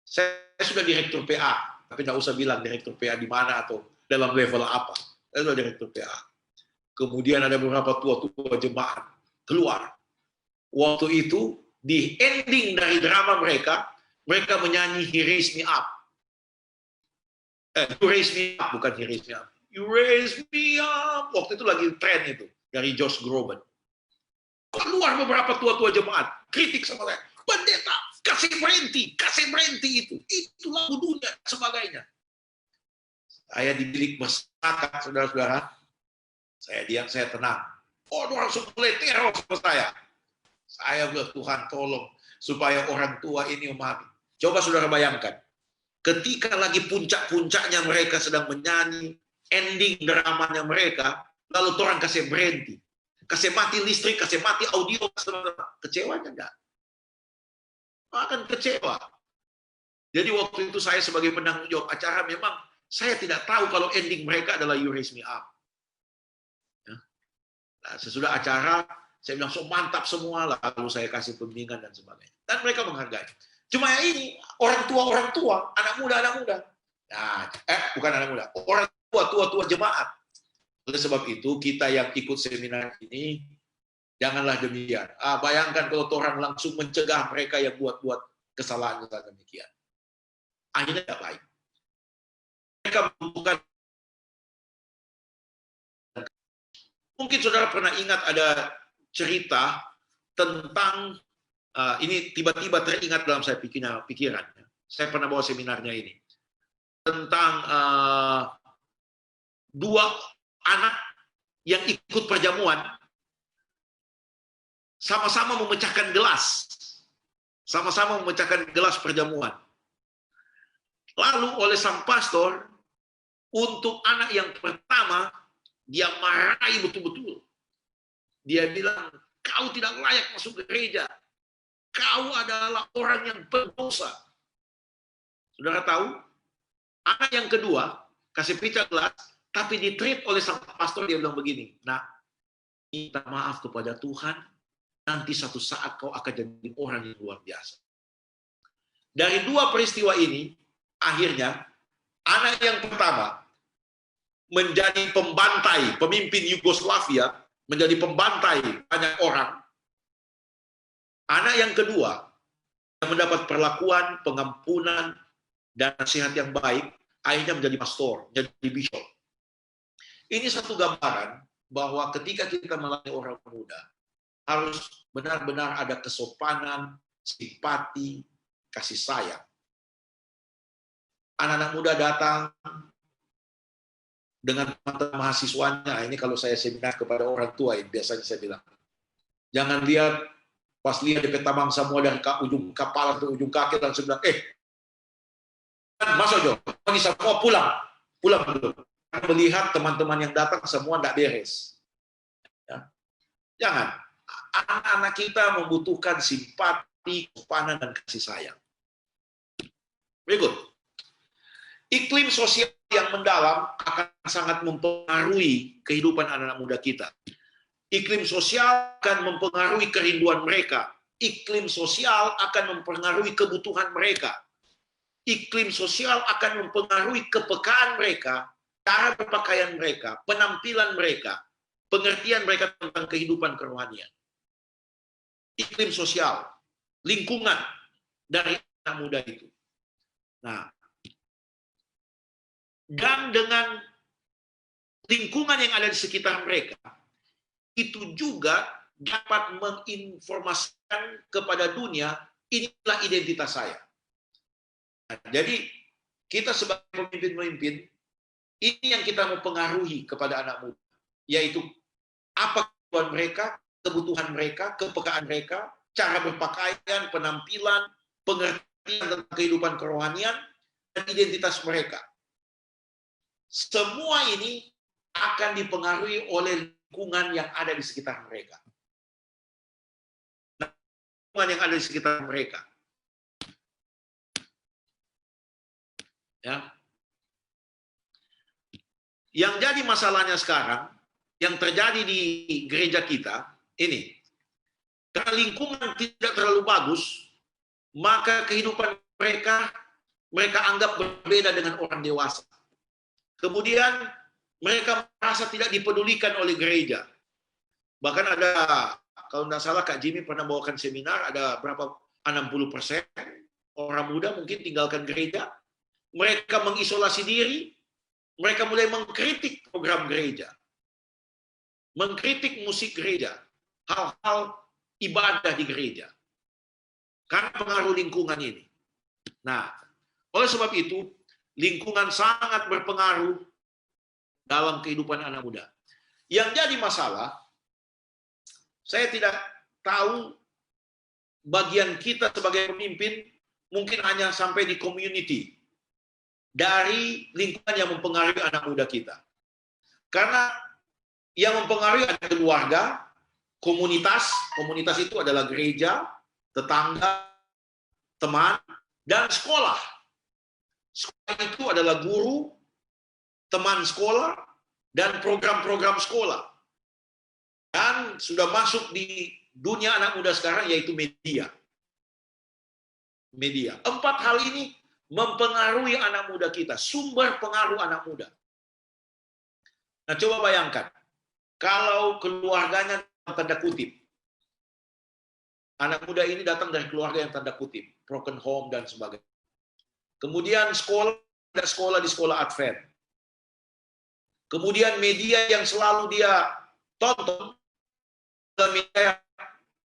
Saya sudah direktur PA, tapi tidak usah bilang direktur PA di mana atau dalam level apa. Saya sudah direktur PA. Kemudian ada beberapa tua-tua jemaat keluar. Waktu itu, di ending dari drama mereka menyanyi He Raised Me Up. You Raise Me Up, bukan He Raised Me Up. You Raise Me Up. Waktu itu lagi tren itu, dari Josh Groban. Keluar beberapa tua-tua jemaat, kritik sama saya. Pendeta, kasih berhenti itu. Itu lagu dunia, sebagainya. Saya di bilik bersepakat, saudara-saudara. Saya diam, saya tenang. Oh, orang mulai teror sama saya. Saya bilang, Tuhan tolong supaya orang tua ini memahami. Coba saudara bayangkan, ketika lagi puncak-puncaknya mereka sedang menyanyi, ending dramanya mereka, lalu orang kasih berhenti. Kasih mati listrik, kasih mati audio, kecewanya enggak? Akan kecewa. Jadi waktu itu saya sebagai penanggung jawab acara, memang saya tidak tahu kalau ending mereka adalah You Raise Me Up. Ya. Nah, sesudah acara, saya bilang, so mantap semua, lalu saya kasih pembimbingan dan sebagainya. Dan mereka menghargai. Cuma ya ini, orang tua, anak muda. Nah, bukan anak muda, orang tua jemaat. Oleh sebab itu, kita yang ikut seminar ini, janganlah demikian. Bayangkan kalau orang langsung mencegah mereka yang buat-buat kesalahan demikian. Akhirnya tidak baik. Mereka membutuhkan. Mungkin saudara pernah ingat ada cerita tentang, ini tiba-tiba teringat dalam saya pikiran. Saya pernah bawa seminarnya ini. Tentang dua anak yang ikut perjamuan, sama-sama memecahkan gelas. Sama-sama memecahkan gelas perjamuan. Lalu oleh sang pastor, untuk anak yang pertama, dia marahi betul-betul. Dia bilang, kau tidak layak masuk gereja. Kau adalah orang yang berdosa. Saudara tahu? Anak yang kedua, kasih pecah gelas, tapi ditreat oleh sang pastor, dia bilang begini, nah, minta maaf kepada Tuhan, nanti satu saat kau akan jadi orang yang luar biasa. Dari dua peristiwa ini, akhirnya, anak yang pertama menjadi pembantai, pemimpin Yugoslavia, menjadi pembantai banyak orang. Anak yang kedua, yang mendapat perlakuan, pengampunan, dan nasihat yang baik, akhirnya menjadi pastor, menjadi bishop. Ini satu gambaran bahwa ketika kita melayani orang muda, harus benar-benar ada kesopanan, simpati, kasih sayang. Anak-anak muda datang dengan teman-teman mahasiswanya. Ini kalau saya seminar kepada orang tua, biasanya saya bilang, jangan lihat, pas lihat di petamang semua dari ujung kepala ke ujung kaki, langsung bilang, masuk Jo, ini semua pulang dulu. Melihat teman-teman yang datang semua tidak beres. Ya. Jangan. Anak-anak kita membutuhkan simpati, kesopanan, dan kasih sayang. Berikut. Iklim sosial yang mendalam akan sangat mempengaruhi kehidupan anak-anak muda kita. Iklim sosial akan mempengaruhi kerinduan mereka. Iklim sosial akan mempengaruhi kebutuhan mereka. Iklim sosial akan mempengaruhi kepekaan mereka, cara berpakaian mereka, penampilan mereka, pengertian mereka tentang kehidupan kerohanian. Iklim sosial, lingkungan dari anak muda itu. Nah, dan dengan lingkungan yang ada di sekitar mereka, itu juga dapat menginformasikan kepada dunia, inilah identitas saya. Nah, jadi, kita sebagai pemimpin-pemimpin, ini yang kita mau pengaruhi kepada anak muda, yaitu apa kebutuhan mereka, kepekaan mereka, cara berpakaian, penampilan, pengertian tentang kehidupan kerohanian, dan identitas mereka. Semua ini akan dipengaruhi oleh lingkungan yang ada di sekitar mereka. Lingkungan yang ada di sekitar mereka. Ya. Yang jadi masalahnya sekarang, yang terjadi di gereja kita, ini. Karena lingkungan tidak terlalu bagus, maka kehidupan mereka anggap berbeda dengan orang dewasa. Kemudian mereka merasa tidak dipedulikan oleh gereja. Bahkan ada, kalau tidak salah Kak Jimmy pernah bawakan seminar, ada berapa 60% orang muda mungkin tinggalkan gereja. Mereka mengisolasi diri, mereka mulai mengkritik program gereja. Mengkritik musik gereja, hal-hal ibadah di gereja. Karena pengaruh lingkungan ini. Nah, oleh sebab itu, lingkungan sangat berpengaruh dalam kehidupan anak muda. Yang jadi masalah, saya tidak tahu bagian kita sebagai pemimpin mungkin hanya sampai di community, dari lingkungan yang mempengaruhi anak muda kita. Karena yang mempengaruhi ada keluarga, komunitas itu adalah gereja, tetangga, teman, dan sekolah. Sekolah itu adalah guru, teman sekolah, dan program-program sekolah. Dan sudah masuk di dunia anak muda sekarang, yaitu media. Media. 4 hal ini mempengaruhi anak muda kita, sumber pengaruh anak muda. Nah, coba bayangkan, kalau keluarganya tanda kutip, anak muda ini datang dari keluarga yang tanda kutip, broken home dan sebagainya. Kemudian sekolah di sekolah Advent. Kemudian media yang selalu dia tonton, media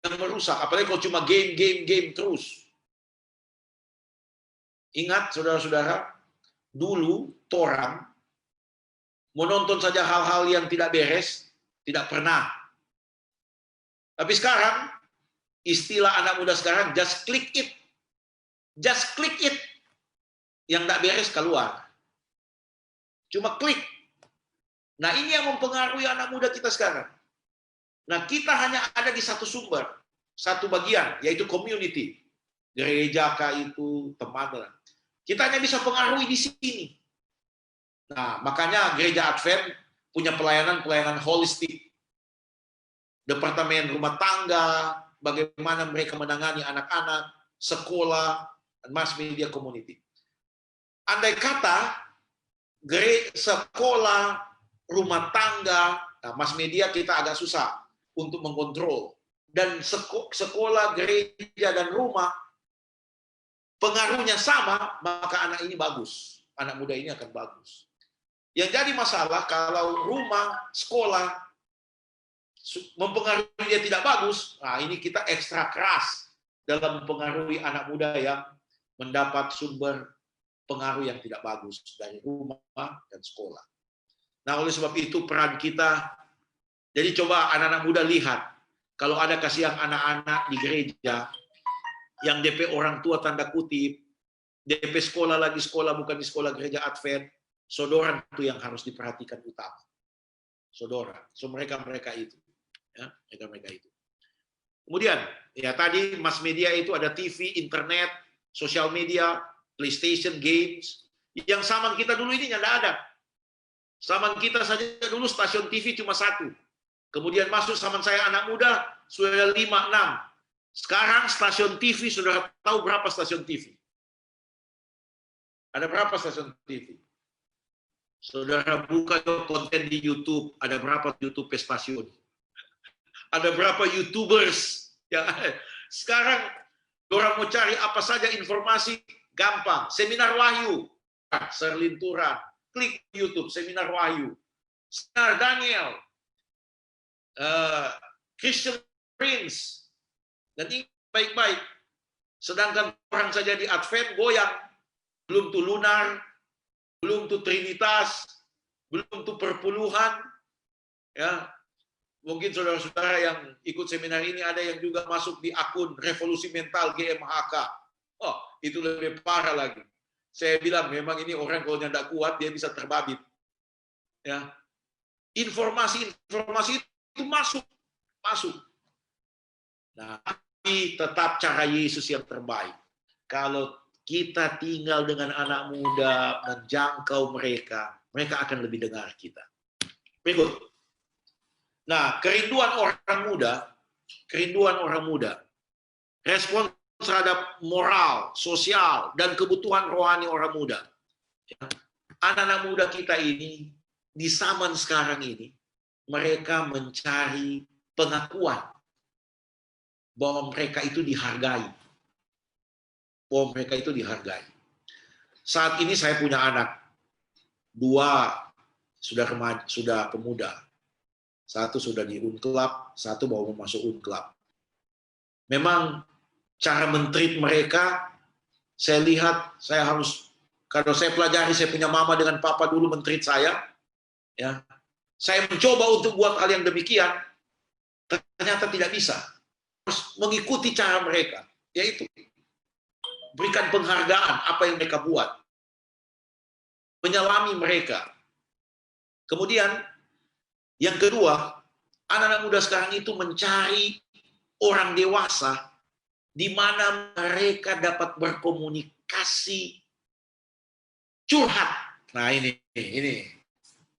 yang merusak, apalagi kalau cuma game terus. Ingat saudara-saudara, dulu torang menonton saja hal-hal yang tidak beres, tidak pernah. Tapi sekarang, istilah anak muda sekarang, just click it. Just click it. Yang tidak beres keluar. Cuma klik. Nah, ini yang mempengaruhi anak muda kita sekarang. Nah, kita hanya ada di satu sumber, satu bagian, yaitu community. Gereja kah itu, teman. Kita hanya bisa pengaruhi di sini. Nah, makanya gereja Advent punya pelayanan holistik. Departemen rumah tangga, bagaimana mereka menangani anak-anak, sekolah, dan mass media community. Andai kata sekolah, rumah tangga, nah, mass media kita agak susah untuk mengontrol. Dan sekolah, gereja, dan rumah pengaruhnya sama, maka anak ini bagus. Anak muda ini akan bagus. Yang jadi masalah kalau rumah, sekolah mempengaruhi dia tidak bagus, nah ini kita ekstra keras dalam mempengaruhi anak muda yang mendapat sumber pengaruh yang tidak bagus dari rumah dan sekolah. Nah, oleh sebab itu peran kita, jadi coba anak-anak muda lihat, kalau ada kasihan anak-anak di gereja, yang DP orang tua tanda kutip, DP sekolah lagi sekolah bukan di sekolah gereja Advent, saudara itu yang harus diperhatikan utama. Saudara, so mereka itu. Ya, mereka itu. Kemudian, ya tadi mass media itu ada TV, internet, sosial media, PlayStation, games. Yang zaman kita dulu ini tidak ada. Zaman kita saja dulu stasiun TV cuma 1. Kemudian masuk zaman saya anak muda, sudah 5, 6. Sekarang stasiun TV, saudara tahu berapa stasiun TV? Ada berapa stasiun TV? Saudara buka konten di YouTube, ada berapa YouTube stasiun? Ada berapa YouTubers? Ya, sekarang orang mau cari apa saja informasi, gampang. Seminar Wahyu, selinturan. Klik YouTube, Seminar Wahyu. Seminar Daniel, Christian Prince. Dan ini baik-baik. Sedangkan orang saja di Advent goyang. Belum tuh Lunar, belum tuh Trinitas, belum tuh Perpuluhan. Ya, mungkin saudara-saudara yang ikut seminar ini ada yang juga masuk di akun Revolusi Mental GMHK. Oh, itu lebih parah lagi. Saya bilang memang ini orang kalau tidak kuat dia bisa terbabit. Ya, informasi itu masuk. Nah, tapi tetap cara Yesus yang terbaik. Kalau kita tinggal dengan anak muda, menjangkau mereka akan lebih dengar kita. Berikut. Nah, kerinduan orang muda, respon terhadap moral, sosial, dan kebutuhan rohani orang muda. Anak-anak muda kita ini, di zaman sekarang ini, mereka mencari pengakuan bahwa mereka itu dihargai. Saat ini saya punya anak. 2 sudah pemuda. 1 sudah di Unclub, 1 baru masuk Unclub. Memang cara men-treat mereka, saya lihat saya harus Kalau saya pelajari, saya punya mama dengan papa dulu men-treat saya, ya. Saya mencoba untuk buat hal yang demikian, ternyata tidak bisa. Harus mengikuti cara mereka, yaitu berikan penghargaan apa yang mereka buat, menyelami mereka. Kemudian yang kedua, anak-anak muda sekarang itu mencari orang dewasa di mana mereka dapat berkomunikasi curhat. Nah ini.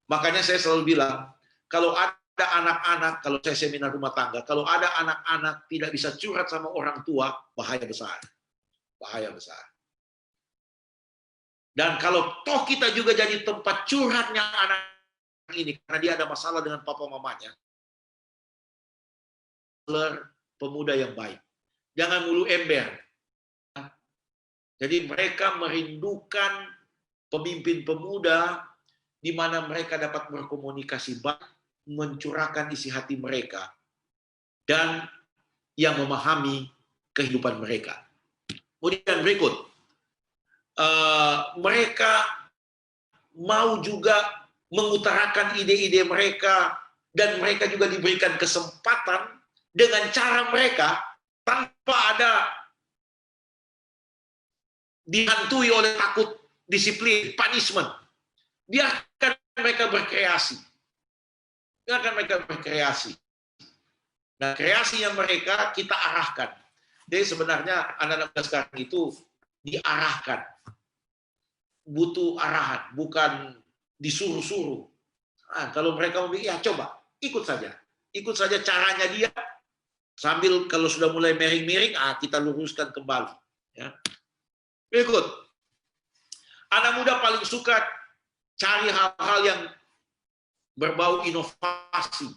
Makanya saya selalu bilang, kalau ada anak-anak, kalau saya seminar rumah tangga, kalau ada anak-anak tidak bisa curhat sama orang tua, bahaya besar. Bahaya besar. Dan kalau toh kita juga jadi tempat curhatnya anak ini, karena dia ada masalah dengan papa mamanya, pemuda yang baik. Jangan mulu ember. Jadi mereka merindukan pemimpin pemuda di mana mereka dapat berkomunikasi baik, mencurahkan isi hati mereka, dan yang memahami kehidupan mereka. Kemudian berikut, mereka mau juga mengutarakan ide-ide mereka, dan mereka juga diberikan kesempatan dengan cara mereka tanpa ada dihantui oleh takut disiplin, punishment. Biarkan mereka berkreasi. Biarkan mereka berkreasi. Nah, kreasinya mereka kita arahkan. Jadi sebenarnya anak-anak sekarang itu diarahkan. Butuh arahan, bukan disuruh-suruh. Nah, kalau mereka memilih, ya coba, ikut saja. Ikut saja caranya dia. Sambil kalau sudah mulai miring-miring, kita luruskan kembali. Ya. Berikut. Anak muda paling suka cari hal-hal yang berbau inovasi,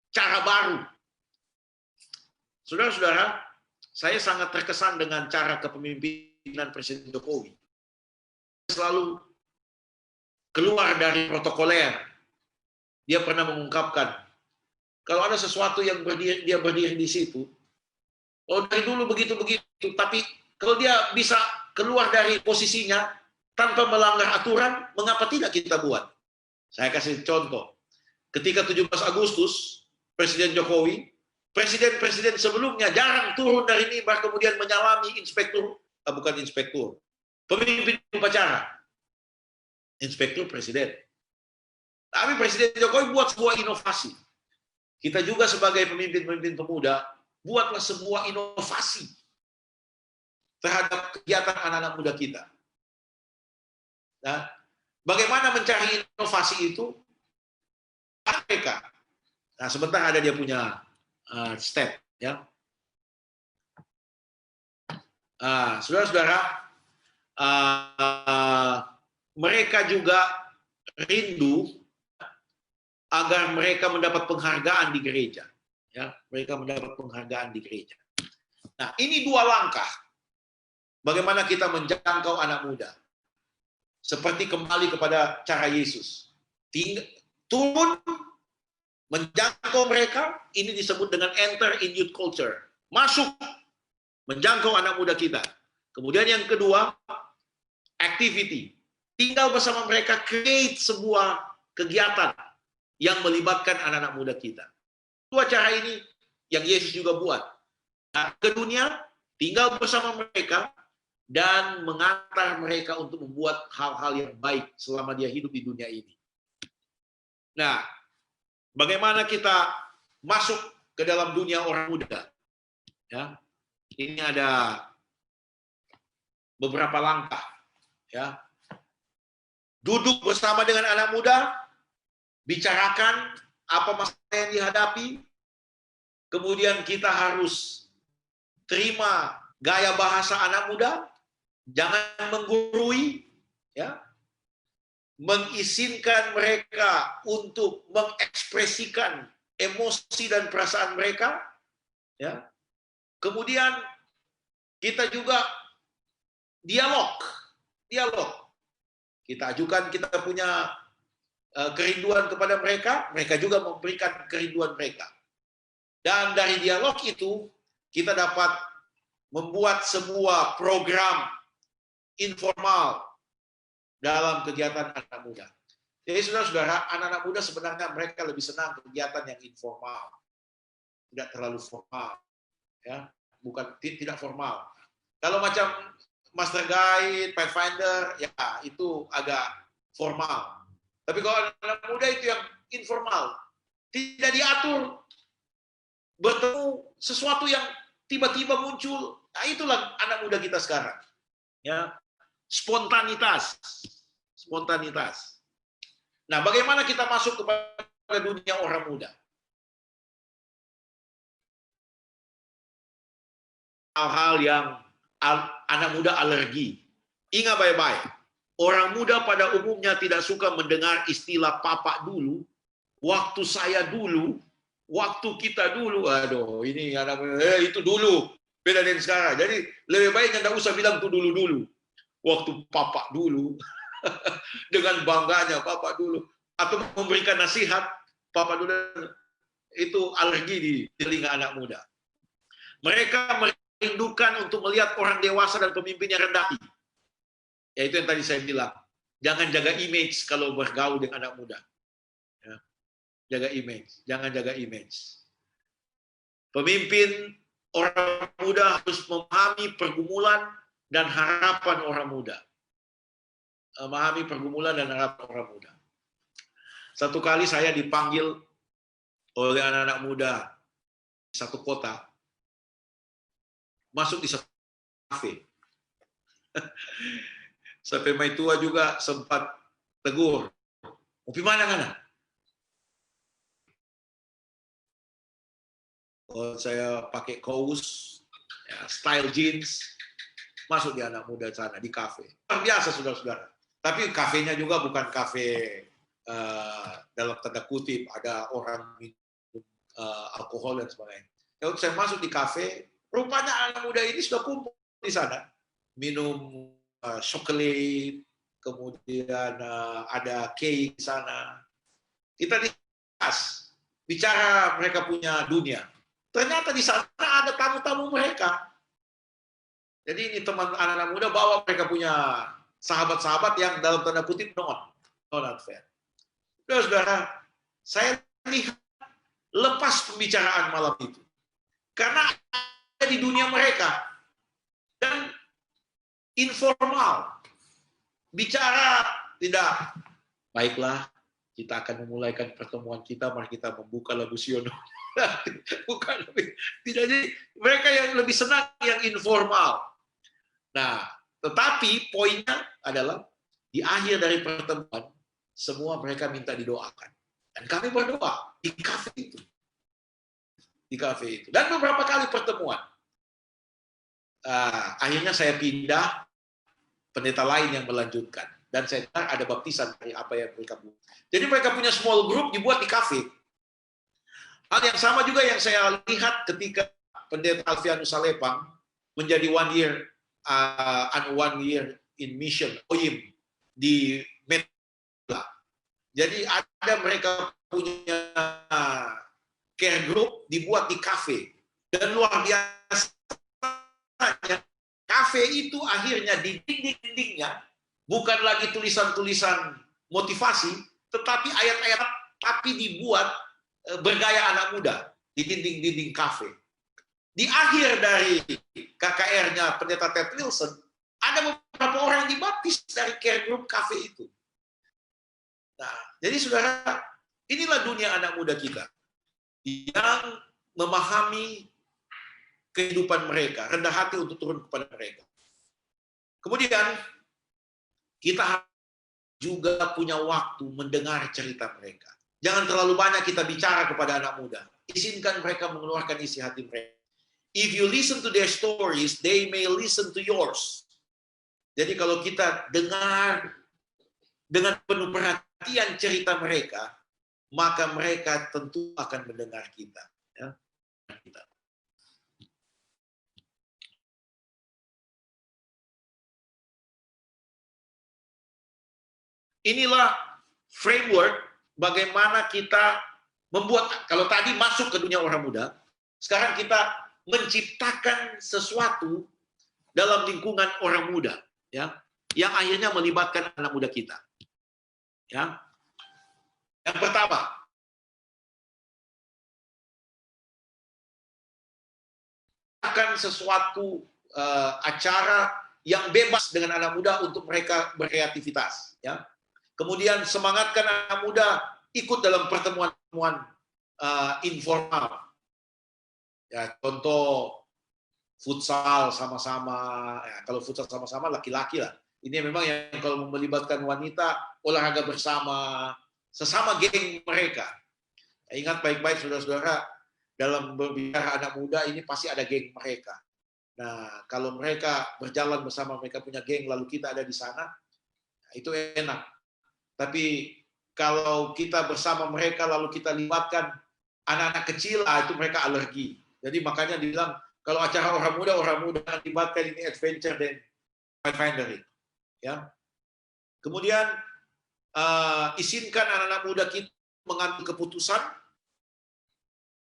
cara baru. Saudara-saudara, saya sangat terkesan dengan cara kepemimpinan Presiden Jokowi. Selalu keluar dari protokoler. Dia pernah mengungkapkan, kalau ada sesuatu yang dia berdiri di situ, dari dulu begitu-begitu, tapi kalau dia bisa keluar dari posisinya tanpa melanggar aturan, mengapa tidak kita buat? Saya kasih contoh. Ketika 17 Agustus, Presiden Jokowi, presiden-presiden sebelumnya jarang turun dari mimbar kemudian menyalami pemimpin upacara. Inspektur Presiden. Tapi Presiden Jokowi buat sebuah inovasi. Kita juga sebagai pemimpin-pemimpin pemuda, buatlah sebuah inovasi terhadap kegiatan anak-anak muda kita. Nah, bagaimana mencari inovasi itu? Mereka. Nah, sebentar ada dia punya step, ya. Saudara-saudara, mereka juga rindu agar mereka mendapat penghargaan di gereja, ya. Mereka mendapat penghargaan di gereja. Nah, ini dua langkah. Bagaimana kita menjangkau anak muda? Seperti kembali kepada cara Yesus. Turun, menjangkau mereka, ini disebut dengan enter in youth culture. Masuk, menjangkau anak muda kita. Kemudian yang kedua, activity. Tinggal bersama mereka, create sebuah kegiatan yang melibatkan anak-anak muda kita. Dua cara ini yang Yesus juga buat. Nah, ke dunia, tinggal bersama mereka, dan mengantar mereka untuk membuat hal-hal yang baik selama dia hidup di dunia ini. Nah, bagaimana kita masuk ke dalam dunia orang muda? Ya, ini ada beberapa langkah. Ya, duduk bersama dengan anak muda, bicarakan apa masalah yang dihadapi, kemudian kita harus terima gaya bahasa anak muda, jangan menggurui, ya, mengizinkan mereka untuk mengekspresikan emosi dan perasaan mereka, ya. Kemudian kita juga dialog. Kita ajukan kita punya kerinduan kepada mereka, mereka juga memberikan kerinduan mereka. Dan dari dialog itu kita dapat membuat sebuah program informal dalam kegiatan anak muda. Jadi saudara-saudara, anak-anak muda sebenarnya mereka lebih senang kegiatan yang informal, tidak terlalu formal, ya, bukan tidak formal. Kalau macam Master Guide, Pathfinder, ya itu agak formal. Tapi kalau anak muda itu yang informal, tidak diatur, bertemu sesuatu yang tiba-tiba muncul. Nah, itulah anak muda kita sekarang. Ya, spontanitas. Spontanitas. Nah, bagaimana kita masuk kepada dunia orang muda? Hal-hal yang anak muda alergi. Ingat baik-baik. Orang muda pada umumnya tidak suka mendengar istilah papa dulu, waktu saya dulu, waktu kita dulu. Aduh, ini anak muda, itu dulu. Beda dengan sekarang. Jadi lebih baik Anda usah bilang itu dulu-dulu. Waktu papa dulu. Dengan bangganya papa dulu. Atau memberikan nasihat, papa dulu. Itu alergi di telinga anak muda. Mereka merindukan untuk melihat orang dewasa dan pemimpin yang rendah hati. Ya, itu yang tadi saya bilang. Jangan jaga image kalau bergaul dengan anak muda. Ya. Jaga image. Jangan jaga image. Pemimpin orang muda harus memahami pergumulan dan harapan orang muda. Memahami pergumulan dan harapan orang muda. Satu kali saya dipanggil oleh anak-anak muda di satu kota, masuk di satu kafe. Sampai mai tua juga sempat tegur. Kopi mana kan? Oh, saya pakai kaos, ya, style jeans, masuk di anak muda sana di kafe. Luar biasa saudara-saudara. Tapi kafenya juga bukan kafe dalam tanda kutip ada orang minum alkohol dan sebagainya. Ya, saya masuk di kafe, rupanya anak muda ini sudah kumpul di sana, minum coklat, kemudian ada cake di sana. Kita dibahas, bicara mereka punya dunia. Ternyata di sana ada tamu-tamu mereka. Jadi ini teman anak-anak muda bawa mereka punya sahabat-sahabat yang dalam tanda kutip non-advent. Saudara, saya lihat lepas pembicaraan malam itu. Karena ada di dunia mereka. Dan informal. Bicara tidak, baiklah, kita akan memulaikan pertemuan kita, mari kita membuka lagu Siono. Bukan, tidak, jadi mereka yang lebih senang yang informal. Nah, tetapi poinnya adalah di akhir dari pertemuan semua mereka minta didoakan dan kami berdoa di kafe itu, dan beberapa kali pertemuan. Akhirnya saya pindah, pendeta lain yang melanjutkan, dan saya dengar ada baptisan dari apa yang mereka buat. Jadi mereka punya small group dibuat di kafe. Hal yang sama juga yang saya lihat ketika pendeta Alfianus Salepang menjadi 1 year in mission OIM di Metla. Jadi ada mereka punya care group dibuat di kafe, dan luar biasa kafe itu akhirnya di dinding-dindingnya bukan lagi tulisan-tulisan motivasi, tetapi ayat-ayat tapi dibuat bergaya anak muda di dinding-dinding kafe. Di akhir dari KKR-nya pendeta Ted Wilson, ada beberapa orang yang dibaptis dari care group kafe itu. Nah, jadi saudara, inilah dunia anak muda kita yang memahami kehidupan mereka, rendah hati untuk turun kepada mereka. Kemudian kita juga punya waktu mendengar cerita mereka. Jangan terlalu banyak kita bicara kepada anak muda. Izinkan mereka mengeluarkan isi hati mereka. If you listen to their stories, they may listen to yours. Jadi kalau kita dengar dengan penuh perhatian cerita mereka, maka mereka tentu akan mendengar kita. Ya. Inilah framework bagaimana kita membuat, kalau tadi masuk ke dunia orang muda, sekarang kita menciptakan sesuatu dalam lingkungan orang muda, ya. yang akhirnya melibatkan anak muda kita. Ya. Yang pertama, akan sesuatu acara yang bebas dengan anak muda untuk mereka berkreativitas. Ya. Kemudian semangatkan anak muda ikut dalam pertemuan-pertemuan informal. Ya, contoh futsal sama-sama. Ya, kalau futsal sama-sama laki-laki lah. Ini memang yang kalau melibatkan wanita, olahraga bersama, sesama geng mereka. Ya, ingat baik-baik saudara-saudara, dalam berbicara anak muda ini pasti ada geng mereka. Nah, kalau mereka berjalan bersama, mereka punya geng, lalu kita ada di sana, itu enak. Tapi kalau kita bersama mereka, lalu kita libatkan anak-anak kecil, itu mereka alergi. Jadi makanya dibilang, kalau acara orang muda libatkan ini adventure dan pathfindering. Ya. Kemudian izinkan anak-anak muda kita mengambil keputusan.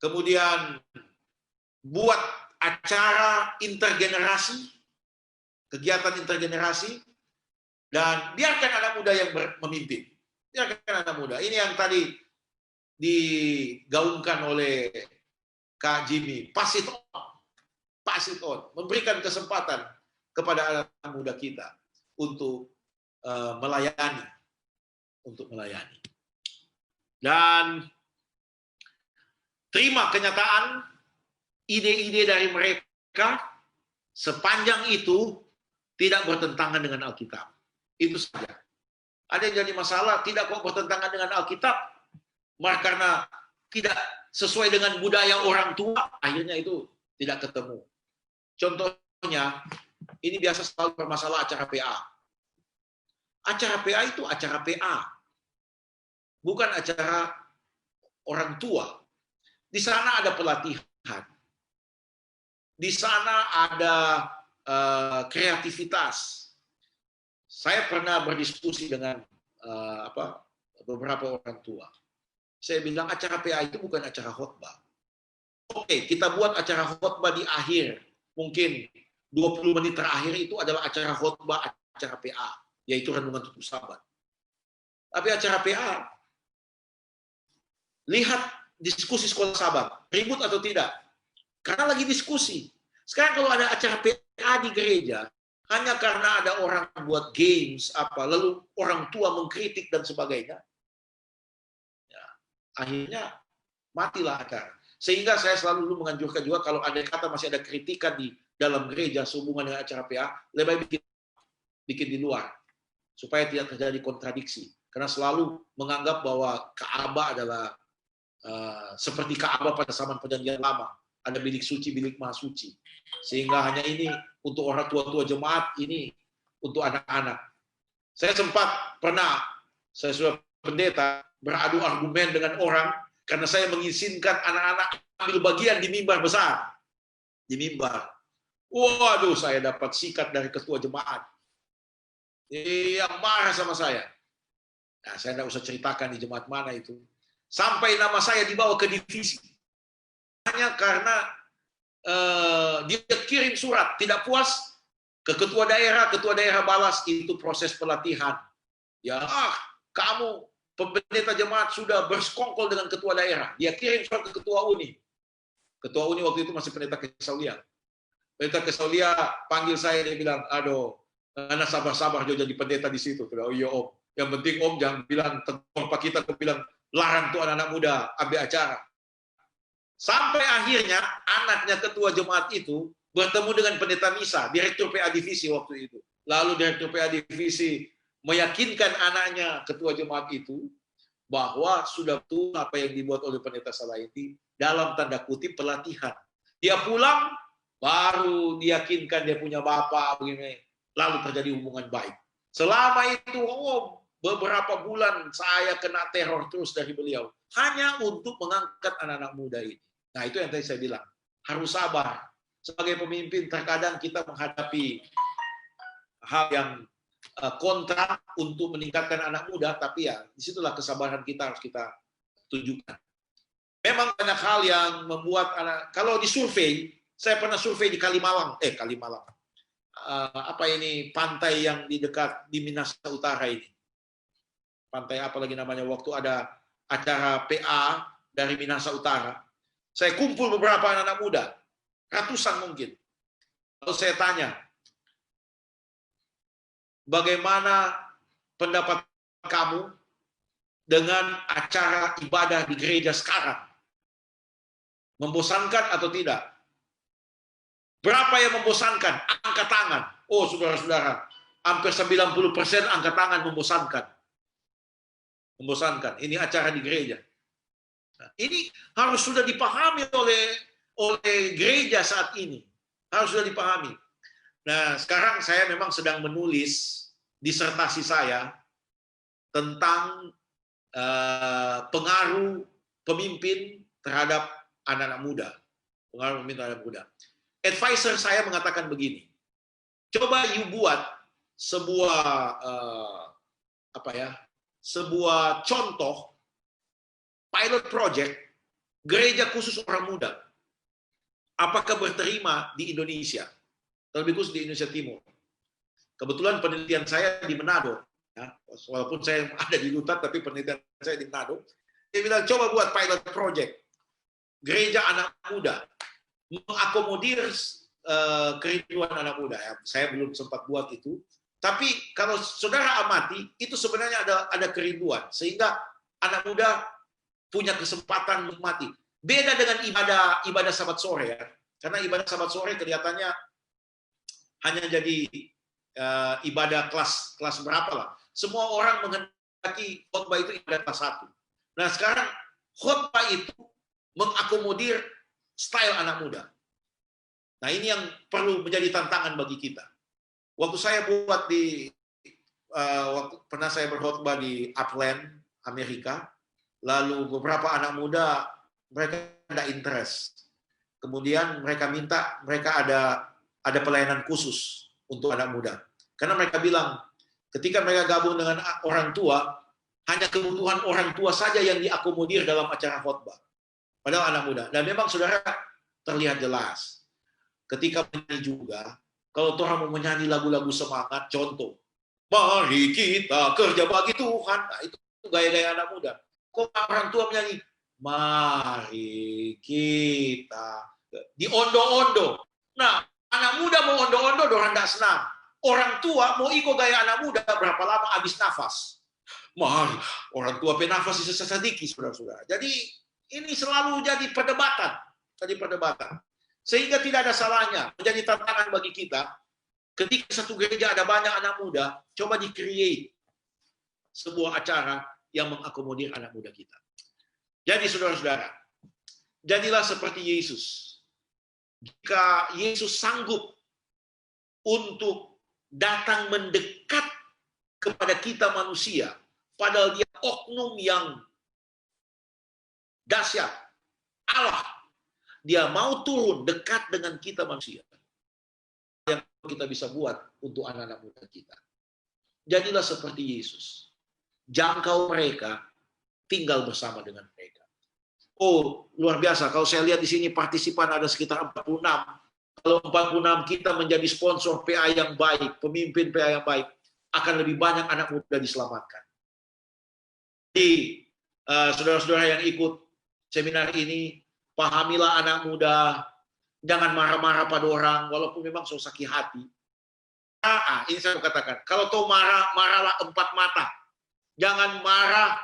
Kemudian buat acara intergenerasi, kegiatan intergenerasi, dan biarkan anak muda yang memimpin. Biarkan anak muda. Ini yang tadi digaungkan oleh Kak Jimmy. Pass it on. Pass it on. Memberikan kesempatan kepada anak muda kita untuk melayani. Untuk melayani. Dan terima kenyataan ide-ide dari mereka sepanjang itu tidak bertentangan dengan Alkitab. Itu saja. Ada yang jadi masalah, tidak kok bertentangan dengan Alkitab, karena tidak sesuai dengan budaya orang tua, akhirnya itu tidak ketemu. Contohnya, ini biasa selalu bermasalah acara PA. Acara PA itu acara PA, bukan acara orang tua. Di sana ada pelatihan. Di sana ada kreativitas. Saya pernah berdiskusi dengan beberapa orang tua. Saya bilang acara PA itu bukan acara khotbah. Oke, kita buat acara khotbah di akhir. Mungkin 20 menit terakhir itu adalah acara khotbah, acara PA, yaitu renungan tutup sabat. Tapi acara PA, lihat diskusi sekolah sahabat, ribut atau tidak? Karena lagi diskusi. Sekarang kalau ada acara PA di gereja, hanya karena ada orang buat games, lalu orang tua mengkritik dan sebagainya, ya, akhirnya matilah acara. Sehingga saya selalu menganjurkan juga kalau ada kata masih ada kritikan di dalam gereja sehubungan dengan acara PA, lebih baik bikin di luar, supaya tidak terjadi kontradiksi. Karena selalu menganggap bahwa Ka'bah adalah seperti Ka'bah pada zaman perjanjian lama, ada bilik suci, bilik maha suci, sehingga hanya ini untuk orang tua-tua jemaat, ini untuk anak-anak. Saya sudah pendeta beradu argumen dengan orang karena saya mengizinkan anak-anak ambil bagian di mimbar besar, di mimbar. Waduh, saya dapat sikat dari ketua jemaat yang marah sama saya. Nah, saya tidak usah ceritakan di jemaat mana itu. Sampai nama saya dibawa ke divisi. Hanya karena dia kirim surat, tidak puas ke ketua daerah balas, itu proses pelatihan. Ya, kamu pendeta jemaat sudah bersekongkol dengan ketua daerah. Dia kirim surat ke ketua uni. Ketua uni waktu itu masih pendeta Kesaulia. Pendeta Kesaulia panggil saya, dia bilang, aduh, anak sabar-sabar jadi pendeta di situ. Oh iya om, yang penting om jangan bilang tegur Pak kita, aku bilang larang tuh anak-anak muda ambil acara. Sampai akhirnya anaknya ketua jemaat itu bertemu dengan pendeta misa, direktur PA divisi waktu itu. Lalu direktur PA divisi meyakinkan anaknya ketua jemaat itu bahwa sudah betul apa yang dibuat oleh pendeta Salaiti dalam tanda kutip pelatihan. Dia pulang baru diyakinkan dia punya bapak begini, lalu terjadi hubungan baik. Selama itu beberapa bulan saya kena teror terus dari beliau hanya untuk mengangkat anak-anak muda ini. Nah, itu yang tadi saya bilang, harus sabar. Sebagai pemimpin terkadang kita menghadapi hal yang kontra untuk meningkatkan anak muda, tapi ya disitulah kesabaran kita harus kita tunjukkan. Memang banyak hal yang membuat anak, kalau disurvei, saya pernah survei di Kalimalang, apa ini, pantai yang di dekat di Minahasa Utara ini. Pantai apa lagi namanya, waktu ada acara PA dari Minahasa Utara. Saya kumpul beberapa anak-anak muda, ratusan mungkin. Lalu saya tanya, bagaimana pendapat kamu dengan acara ibadah di gereja sekarang? Membosankan atau tidak? Berapa yang membosankan? Angkat tangan. Oh, saudara-saudara, hampir 90% angkat tangan membosankan. Membosankan. Ini acara di gereja. Nah, ini harus sudah dipahami oleh gereja saat ini. Harus sudah dipahami. Nah, sekarang saya memang sedang menulis disertasi saya tentang pengaruh pemimpin terhadap anak-anak muda. Pengaruh pemimpin terhadap muda. Advisor saya mengatakan begini, coba you buat sebuah sebuah contoh pilot project gereja khusus orang muda. Apakah berterima di Indonesia? Terlebih khusus di Indonesia Timur. Kebetulan penelitian saya di Manado, ya, walaupun saya ada di Lutat, tapi penelitian saya di Manado. Dia bilang coba buat pilot project gereja anak muda, mengakomodir kerinduan anak muda. Ya, saya belum sempat buat itu. Tapi kalau saudara amati, itu sebenarnya ada kerinduan. Sehingga anak muda punya kesempatan menikmati. Beda dengan ibadah Sabat sore. Ya. Karena ibadah Sabat sore kelihatannya hanya jadi ibadah kelas berapa lah. Semua orang menghendaki khotbah itu ibadah kelas 1. Nah sekarang khotbah itu mengakomodir style anak muda. Nah ini yang perlu menjadi tantangan bagi kita. Waktu saya buat pernah saya berkhotbah di Upland, Amerika, lalu beberapa anak muda mereka tidak interest. Kemudian mereka minta mereka ada pelayanan khusus untuk anak muda. Karena mereka bilang ketika mereka gabung dengan orang tua, hanya kebutuhan orang tua saja yang diakomodir dalam acara khotbah. Padahal anak muda. Dan memang saudara terlihat jelas. Ketika menyanyi juga, kalau Tuhan mau menyanyi lagu-lagu semangat, contoh, mari kita kerja bagi Tuhan. Nah, itu gaya-gaya anak muda. Kok orang tua menyanyi, mari kita di ondo-ondo. Nah, anak muda mau ondo-ondo, orang tidak senang. Orang tua mau ikut gaya anak muda, berapa lama habis nafas. Mari, orang tua penafas sedikit, saudara-saudara. Jadi ini selalu jadi perdebatan. Sehingga tidak ada salahnya menjadi tantangan bagi kita ketika satu gereja ada banyak anak muda, coba di-create sebuah acara yang mengakomodir anak muda kita. Jadi saudara-saudara, jadilah seperti Yesus. Jika Yesus sanggup untuk datang mendekat kepada kita manusia, padahal dia oknum yang dahsyat, Allah, dia mau turun dekat dengan kita manusia. Yang kita bisa buat untuk anak-anak muda kita. Jadilah seperti Yesus. Jangkau mereka, tinggal bersama dengan mereka. Oh, luar biasa. Kalau saya lihat di sini partisipan ada sekitar 46. Kalau 46 kita menjadi sponsor PA yang baik, pemimpin PA yang baik, akan lebih banyak anak muda diselamatkan. Jadi, saudara-saudara yang ikut seminar ini, pahamilah anak muda, jangan marah-marah pada orang, walaupun memang so sakit hati. Ini saya katakan, kalau tahu marah, marahlah 4 mata. Jangan marah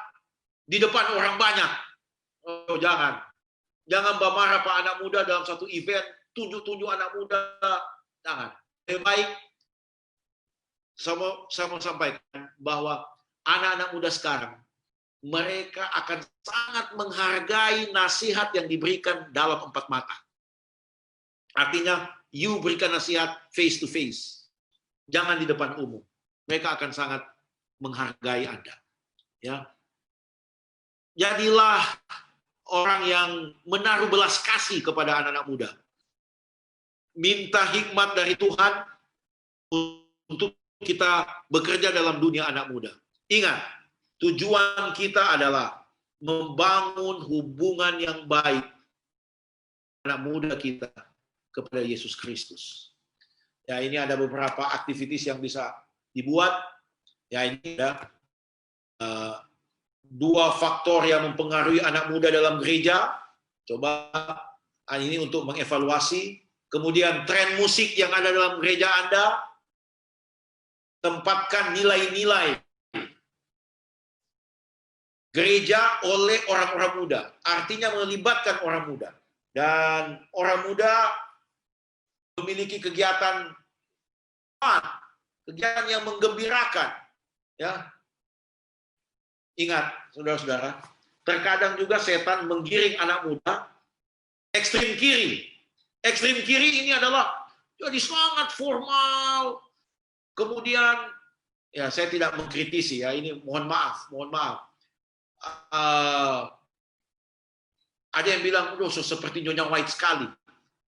di depan orang banyak. Oh, jangan. Jangan marah Pak anak muda dalam satu event, tunjuk-tunjuk anak muda. Jangan. Lebih baik, saya mau sampaikan bahwa anak-anak muda sekarang, mereka akan sangat menghargai nasihat yang diberikan dalam 4 mata. Artinya, you berikan nasihat face to face. Jangan di depan umum. Mereka akan sangat menghargai Anda. Ya. Jadilah orang yang menaruh belas kasih kepada anak-anak muda. Minta hikmat dari Tuhan untuk kita bekerja dalam dunia anak muda. Ingat, tujuan kita adalah membangun hubungan yang baik anak muda kita kepada Yesus Kristus. Ya, ini ada beberapa aktivitas yang bisa dibuat. Ya, ini ada dua faktor yang mempengaruhi anak muda dalam gereja. Coba ini untuk mengevaluasi. Kemudian tren musik yang ada dalam gereja Anda. Tempatkan nilai-nilai gereja oleh orang-orang muda. Artinya melibatkan orang muda. Dan orang muda memiliki kegiatan yang menggembirakan. Ya. Ingat, saudara-saudara, terkadang juga setan menggiring anak muda ekstrim kiri. Ekstrim kiri ini adalah jadi sangat formal. Kemudian, ya saya tidak mengkritisi ya, ini mohon maaf. Ada yang bilang, seperti Nyonya White sekali.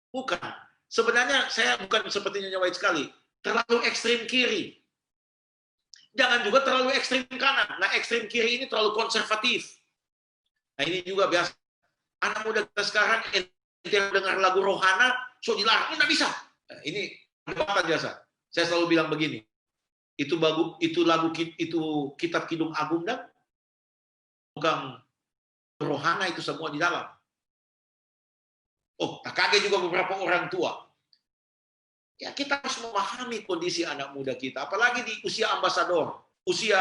Bukan. Sebenarnya saya bukan seperti Nyonya White sekali. Terlalu ekstrim kiri. Jangan juga terlalu ekstrim kanan. Nah, ekstrim kiri ini terlalu konservatif. Nah, ini juga biasa. Anak muda kita sekarang yang dengar lagu rohana, dilarang, nggak bisa. Nah, ini perdebatan biasa. Saya selalu bilang begini. Itu kitab Kidung Agung dan bukan rohana itu semua di dalam. Tak kaget juga beberapa orang tua. Ya, kita harus memahami kondisi anak muda kita, apalagi di usia ambasador, usia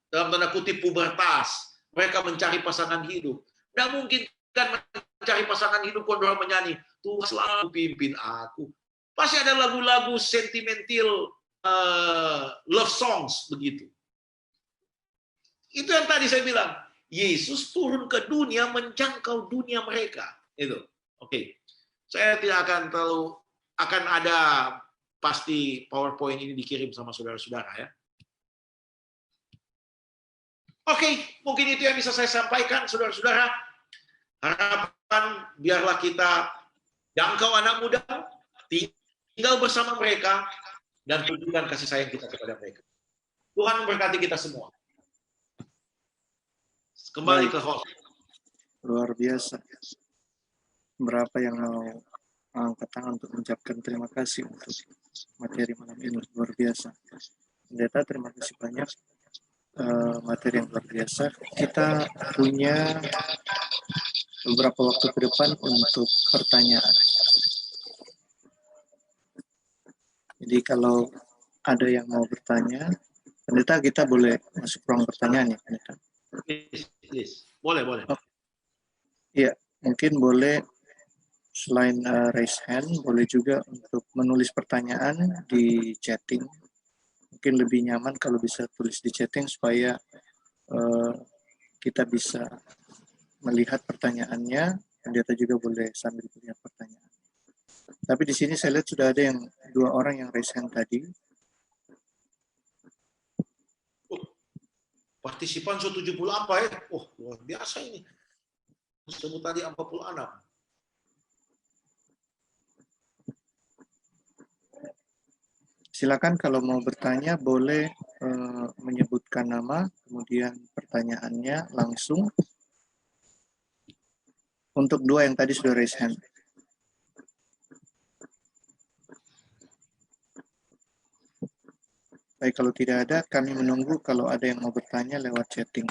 dalam tanda kutip pubertas, mereka mencari pasangan hidup. Tidak mungkin kan mencari pasangan hidup kalau orang menyanyi, Tuhan selalu pimpin aku. Pasti ada lagu-lagu sentimental, love songs begitu. Itu yang tadi saya bilang, Yesus turun ke dunia menjangkau dunia mereka. Itu, oke. Saya tidak akan ada pasti PowerPoint ini dikirim sama saudara-saudara ya. Oke, mungkin itu yang bisa saya sampaikan saudara-saudara. Harapan biarlah kita jangkau anak muda, tinggal bersama mereka dan tunjukkan kasih sayang kita kepada mereka. Tuhan memberkati kita semua. Kembali ke host. Luar biasa. Berapa yang mau angkat tangan untuk mengucapkan terima kasih untuk materi malam ini, luar biasa. Pendeta, terima kasih banyak, materi yang luar biasa. Kita punya beberapa waktu ke depan untuk pertanyaan. Jadi kalau ada yang mau bertanya, Pendeta, kita boleh masuk ruang pertanyaan ya, Pendeta? Please. Boleh. Iya, mungkin boleh. Selain raise hand, boleh juga untuk menulis pertanyaan di chatting. Mungkin lebih nyaman kalau bisa tulis di chatting supaya kita bisa melihat pertanyaannya. Pendeta juga boleh sambil melihat pertanyaan. Tapi di sini saya lihat sudah ada yang 2 orang yang raise hand tadi. Partisipan 70 apa ya? Luar biasa ini. Sebut tadi 46. Silakan kalau mau bertanya boleh menyebutkan nama, kemudian pertanyaannya langsung. Untuk 2 yang tadi sudah raise hand. Baik, kalau tidak ada, kami menunggu kalau ada yang mau bertanya lewat chatting.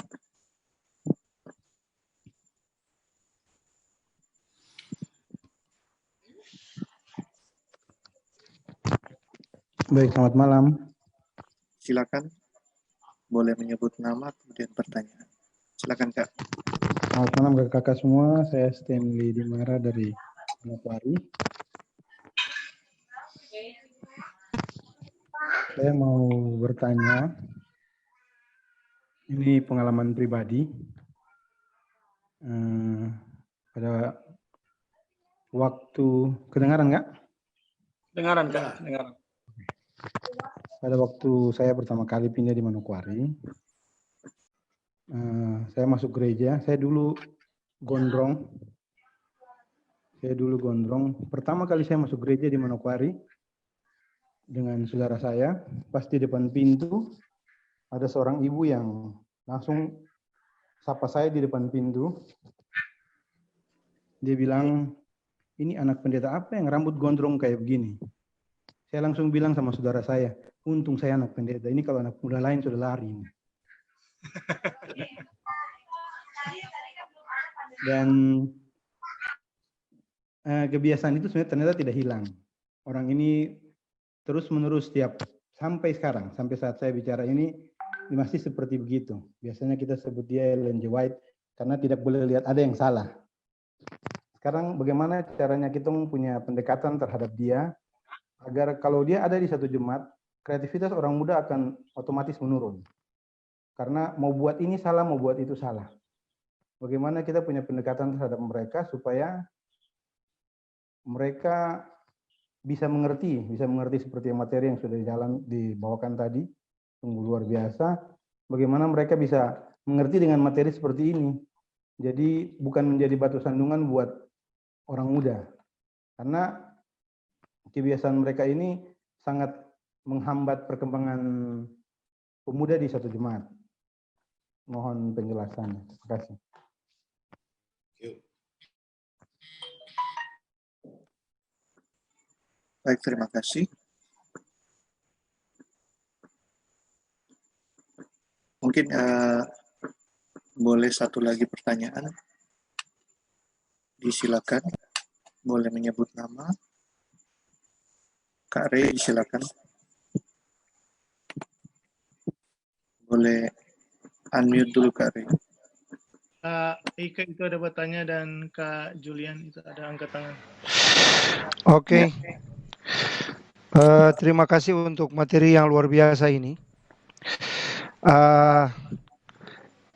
Baik, selamat malam. Silakan, boleh menyebut nama, kemudian pertanyaan. Silakan, Kak. Selamat malam kakak-kakak semua, saya Stanley Dimara dari Manokwari. Saya mau bertanya, ini pengalaman pribadi. Pada waktu, kedengaran nggak? Dengaran, Kak. Dengaran. Pada waktu saya pertama kali pindah di Manokwari, saya masuk gereja, saya dulu gondrong. Pertama kali saya masuk gereja di Manokwari, dengan saudara saya, pas di depan pintu, ada seorang ibu yang langsung sapa saya di depan pintu. Dia bilang, ini anak pendeta apa yang rambut gondrong kayak begini? Saya langsung bilang sama saudara saya, untung saya anak pendeta. Ini kalau anak muda lain sudah lari. Dan kebiasaan itu sebenarnya ternyata tidak hilang. Orang ini terus-menerus sampai sekarang, sampai saat saya bicara ini masih seperti begitu. Biasanya kita sebut dia Ellen G. White karena tidak boleh lihat ada yang salah. Sekarang bagaimana caranya kita punya pendekatan terhadap dia agar kalau dia ada di satu jemaat, kreativitas orang muda akan otomatis menurun. Karena mau buat ini salah, mau buat itu salah. Bagaimana kita punya pendekatan terhadap mereka supaya mereka bisa mengerti seperti materi yang sudah dibawakan tadi, sungguh luar biasa. Bagaimana mereka bisa mengerti dengan materi seperti ini. Jadi bukan menjadi batu sandungan buat orang muda. Karena kebiasaan mereka ini sangat menghambat perkembangan pemuda di satu jemaat. Mohon penjelasannya. Terima kasih. Baik, terima kasih. Mungkin boleh satu lagi pertanyaan. Disilakan. Boleh menyebut nama. Kak Rey, silakan. Boleh unmute dulu Kak Rey. Kak Ika itu ada bertanya dan Kak Julian itu ada angkat tangan. Oke. Terima kasih untuk materi yang luar biasa ini.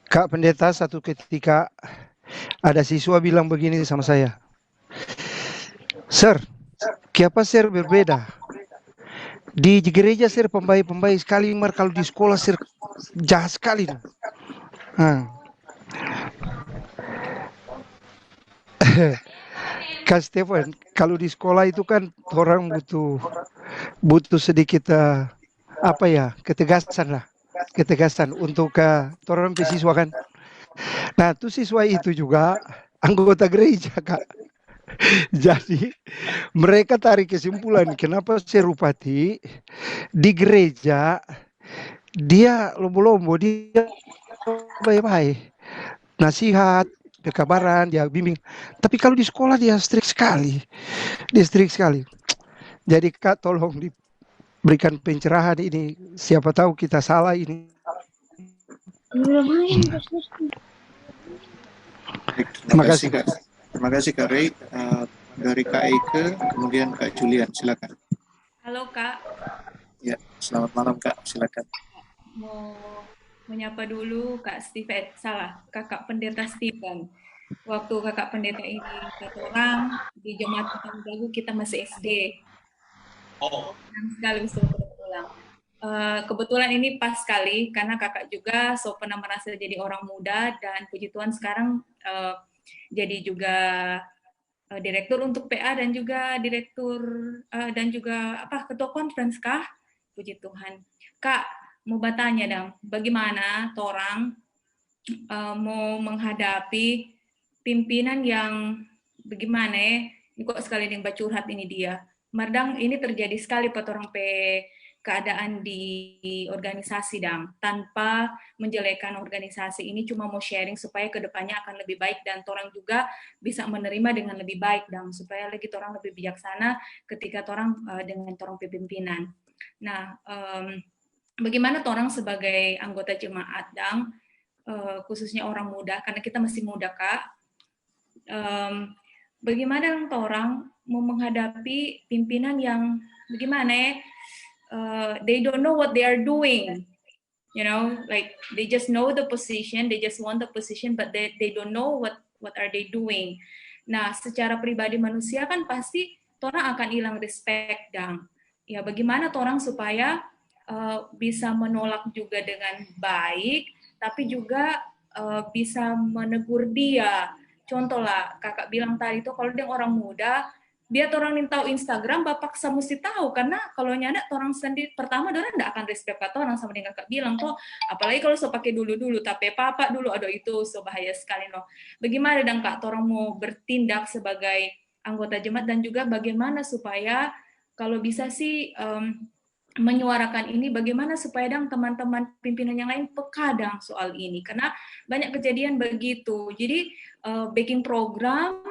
Kak Pendeta, satu ketika ada siswa bilang begini sama saya. Sir, kenapa sir berbeda? Di gereja sir pembaik-pembaik sekali, mar kalau di sekolah sir jahat sekali. Kak Stefan, kalau di sekolah itu kan orang butuh sedikit ketegasan untuk orang siswa kan. Nah, tuh siswa itu juga anggota gereja Kak. Jadi mereka tarik kesimpulan kenapa Serupati di gereja dia lombo-lombo, dia baik-baik, nasihat, kekabaran, dia bimbing. Tapi kalau di sekolah dia strict sekali. Jadi Kak tolong diberikan pencerahan ini. Siapa tahu kita salah ini. Terima kasih Kak. Terima kasih Kak Rey. Dari Kak Eike, kemudian Kak Julian, silakan. Halo Kak. Ya, selamat malam Kak, silakan. Mau menyapa dulu Kak Steven, Kakak Pendeta Steven. Waktu Kakak Pendeta ini kata orang di Jemaat Dagu kita masih SD. Senang sekali bisa berulang. Kebetulan ini pas sekali karena kakak juga pernah merasa jadi orang muda dan puji Tuhan sekarang jadi juga direktur untuk PA dan juga direktur dan juga ketua conference kah? Puji Tuhan. Kak, mau bertanya dong, bagaimana orang mau menghadapi pimpinan yang bagaimana ini kok sekali yang curhat ini dia. Mardang ini terjadi sekali orang keadaan di organisasi dang tanpa menjelekkan organisasi ini, cuma mau sharing supaya kedepannya akan lebih baik dan orang juga bisa menerima dengan lebih baik dang supaya lagi orang lebih bijaksana ketika orang dengan orang pimpinan. Nah, bagaimana orang sebagai anggota jemaat dang khususnya orang muda karena kita masih muda Kak, bagaimana orang mau menghadapi pimpinan yang bagaimana they don't know what they are doing, like they just know the position, they just want the position, but they don't know what are they doing. Nah, secara pribadi manusia kan pasti orang akan hilang respect dang. Ya, bagaimana orang supaya bisa menolak juga dengan baik, tapi juga bisa menegur dia. Contoh lah, kakak bilang tadi itu kalau dia orang muda, biar orang yang tahu Instagram, bapak mesti tahu karena kalau nyada orang sendiri pertama orang tidak akan respect kata orang sama dengan kakak bilang tuh, apalagi kalau pakai dulu tapi papa dulu ada itu bahaya sekali loh. Bagaimana dan kak orang mau bertindak sebagai anggota jemaat dan juga bagaimana supaya kalau bisa sih menyuarakan ini bagaimana supaya teman-teman pimpinan yang lain peka soal ini, karena banyak kejadian begitu. Jadi baking program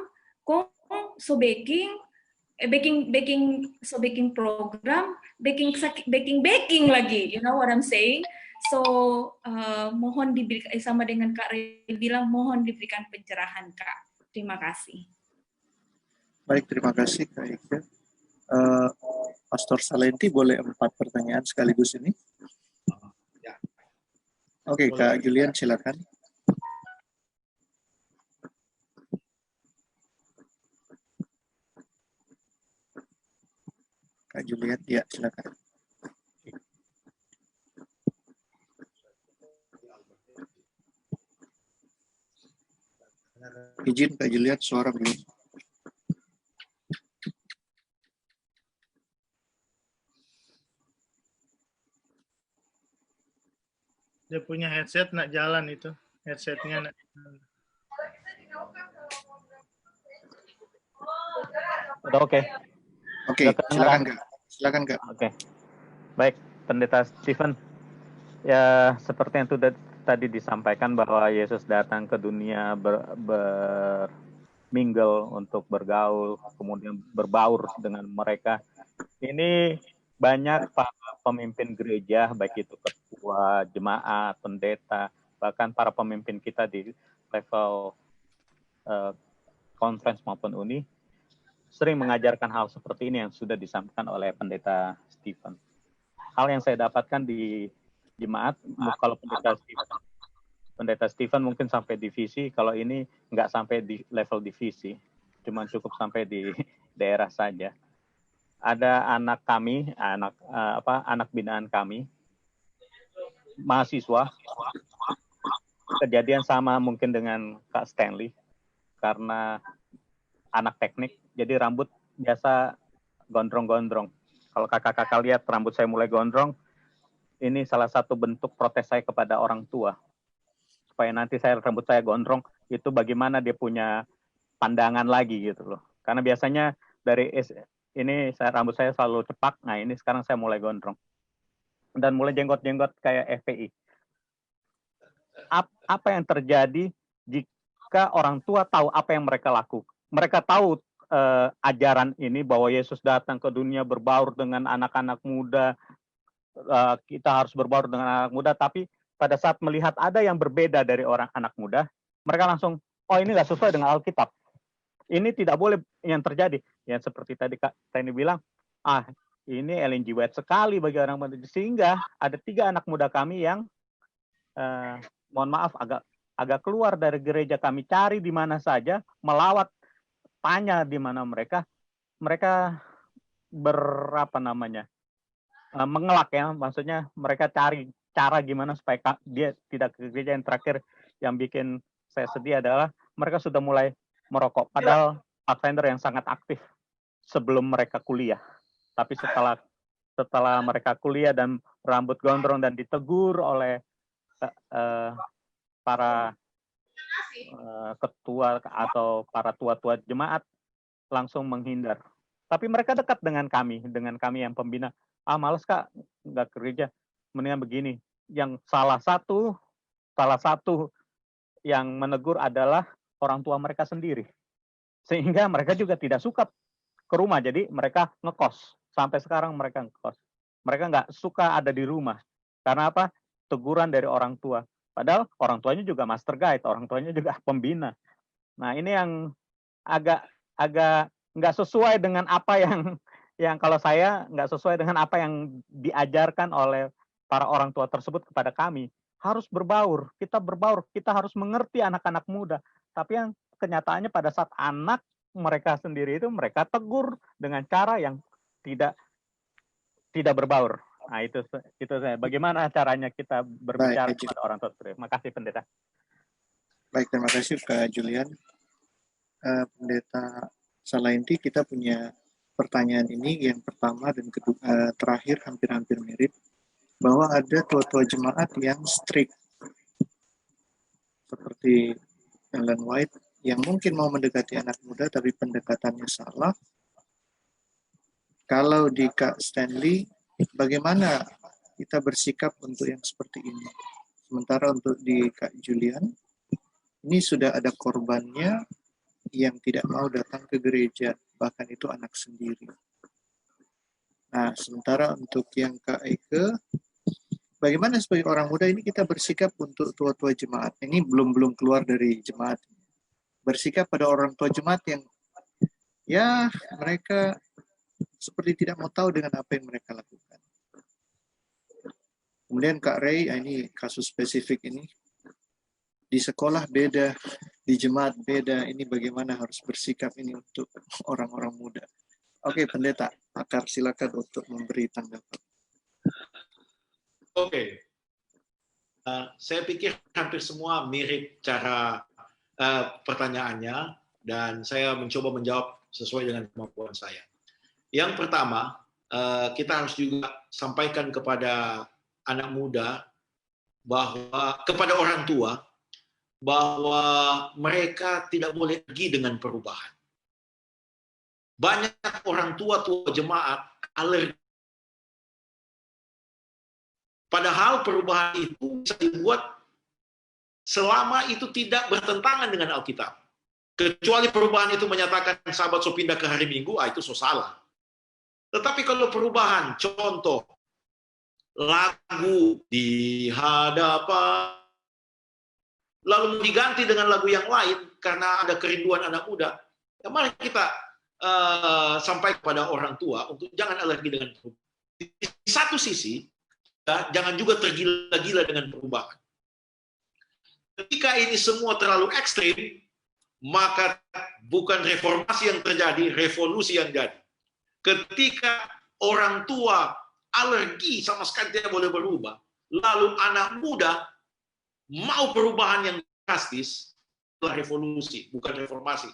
kok so baking program baking lagi, you know what I'm saying. So mohon diberikan, sama dengan Kak Ray bilang, mohon diberikan pencerahan, Kak. Terima kasih. Baik, terima kasih Kak Ika. Pastor Salenti boleh 4 pertanyaan sekaligus ini? Ya. Oke, Kak Julian silakan. Kak Julian, ya silakan. Izin Kak Julian, suara belum. Dia punya headset nak jalan itu. Headsetnya nak jalan. Udah oke. Oke, silakan Kak. Silakan Kak. Oke. Baik, Pendeta Stephen. Ya, seperti yang tadi disampaikan bahwa Yesus datang ke dunia bermingle untuk bergaul, kemudian berbaur dengan mereka. Ini banyak para pemimpin gereja, baik itu ketua, jemaat, pendeta, bahkan para pemimpin kita di level conference maupun uni, sering mengajarkan hal seperti ini yang sudah disampaikan oleh Pendeta Stephen. Hal yang saya dapatkan di jemaat, kalau Pendeta Stephen mungkin sampai divisi, kalau ini nggak sampai di level divisi, cuma cukup sampai di daerah saja. Ada anak kami, anak binaan kami, mahasiswa, kejadian sama mungkin dengan Kak Stanley, karena anak teknik, jadi rambut biasa gondrong-gondrong. Kalau kakak-kakak lihat rambut saya mulai gondrong, ini salah satu bentuk protes saya kepada orang tua. Supaya nanti rambut saya gondrong, itu bagaimana dia punya pandangan lagi gitu loh. Karena biasanya rambut saya selalu cepak, nah ini sekarang saya mulai gondrong. Dan mulai jenggot-jenggot kayak FPI. Apa yang terjadi jika orang tua tahu apa yang mereka lakukan? Mereka tahu ajaran ini bahwa Yesus datang ke dunia berbaur dengan anak-anak muda, kita harus berbaur dengan anak muda, tapi pada saat melihat ada yang berbeda dari orang anak muda, mereka langsung, oh ini nggak sesuai dengan Alkitab. Ini tidak boleh yang terjadi. Yang seperti tadi Kak Tani bilang, ini Ellen G. White sekali bagi orang muda. Sehingga ada 3 anak muda kami yang, mohon maaf, agak keluar dari gereja, kami cari di mana saja, melawat, tanya di mana mereka mengelak ya, maksudnya mereka cari cara gimana supaya dia tidak ke gereja. Yang terakhir yang bikin saya sedih adalah mereka sudah mulai merokok, padahal Pathfinder yang sangat aktif sebelum mereka kuliah. Tapi setelah mereka kuliah dan rambut gondrong dan ditegur oleh para ketua atau para tua-tua jemaat, langsung menghindar. Tapi mereka dekat dengan kami yang pembina. Males Kak, nggak ke gereja. Mendingan begini. Yang salah satu yang menegur adalah orang tua mereka sendiri. Sehingga mereka juga tidak suka ke rumah. Jadi mereka ngekos. Sampai sekarang mereka ngekos. Mereka nggak suka ada di rumah. Karena apa? Teguran dari orang tua. Padahal orang tuanya juga master guide, orang tuanya juga pembina. Nah ini yang agak nggak sesuai dengan apa yang kalau saya nggak sesuai dengan apa yang diajarkan oleh para orang tua tersebut kepada kami. Harus berbaur, kita harus mengerti anak-anak muda. Tapi yang kenyataannya pada saat anak mereka sendiri itu mereka tegur dengan cara yang tidak berbaur. Nah itu saya. Bagaimana caranya kita berbicara kepada orang tua? Terima kasih Pendeta. Baik, terima kasih Kak Julian. Pendeta Salainti, kita punya pertanyaan ini yang pertama dan kedua, terakhir hampir-hampir mirip, bahwa ada tua-tua jemaat yang strict seperti Ellen White yang mungkin mau mendekati anak muda tapi pendekatannya salah Kalau di Kak Stanley, bagaimana kita bersikap untuk yang seperti ini? Sementara untuk di Kak Julian, ini sudah ada korbannya yang tidak mau datang ke gereja, bahkan itu anak sendiri. Nah, sementara untuk yang Kak Eke, bagaimana sebagai orang muda ini kita bersikap untuk tua-tua jemaat? Ini belum keluar dari jemaat. Bersikap pada orang tua jemaat yang ya mereka seperti tidak mau tahu dengan apa yang mereka lakukan. Kemudian Kak Ray, ini kasus spesifik ini. Di sekolah beda, di jemaat beda, ini bagaimana harus bersikap ini untuk orang-orang muda. Oke, Pendeta, Akar silakan untuk memberi tanggapan. Oke. Saya pikir hampir semua mirip cara pertanyaannya, dan saya mencoba menjawab sesuai dengan kemampuan saya. Yang pertama, kita harus juga sampaikan kepada anak muda, bahwa kepada orang tua, bahwa mereka tidak boleh pergi dengan perubahan. Banyak orang tua jemaat alergi. Padahal perubahan itu bisa dibuat selama itu tidak bertentangan dengan Alkitab. Kecuali perubahan itu menyatakan sahabat so pindah ke hari Minggu, itu so salah. Tetapi kalau perubahan, contoh, lagu di hadapan, lalu diganti dengan lagu yang lain karena ada kerinduan anak muda, ya mari kita sampai kepada orang tua untuk jangan alergi dengan perubahan. Di satu sisi, ya, jangan juga tergila-gila dengan perubahan. Ketika ini semua terlalu ekstrim, maka bukan reformasi yang terjadi, revolusi yang jadi. Ketika orang tua alergi sama sekali tidak boleh berubah, lalu anak muda mau perubahan yang drastis, itulah revolusi, bukan reformasi.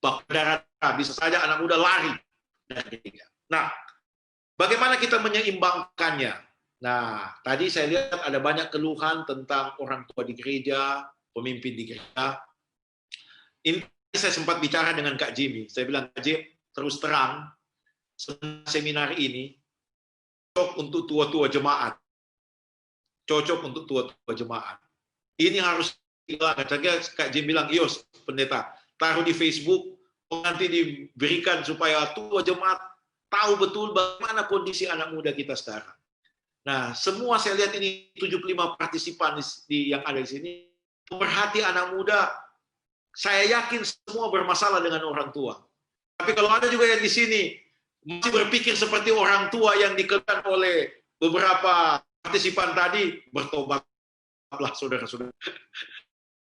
Bahkan bisa saja anak muda lari dari gereja. Nah, bagaimana kita menyeimbangkannya? Nah, tadi saya lihat ada banyak keluhan tentang orang tua di gereja, pemimpin di gereja. Ini saya sempat bicara dengan Kak Jimmy. Saya bilang, Kak Jim, terus terang, seminar ini cocok untuk tua-tua jemaat. Cocok untuk tua-tua jemaat. Ini harus Kak Jim bilang, Yos, pendeta, taruh di Facebook, nanti diberikan supaya tua jemaat tahu betul bagaimana kondisi anak muda kita sekarang. Nah, semua saya lihat ini 75 partisipan yang ada di sini, pemerhati anak muda, saya yakin semua bermasalah dengan orang tua. Tapi kalau ada juga yang di sini masih berpikir seperti orang tua yang dikeluarkan oleh beberapa partisipan tadi, bertobatlah saudara-saudara.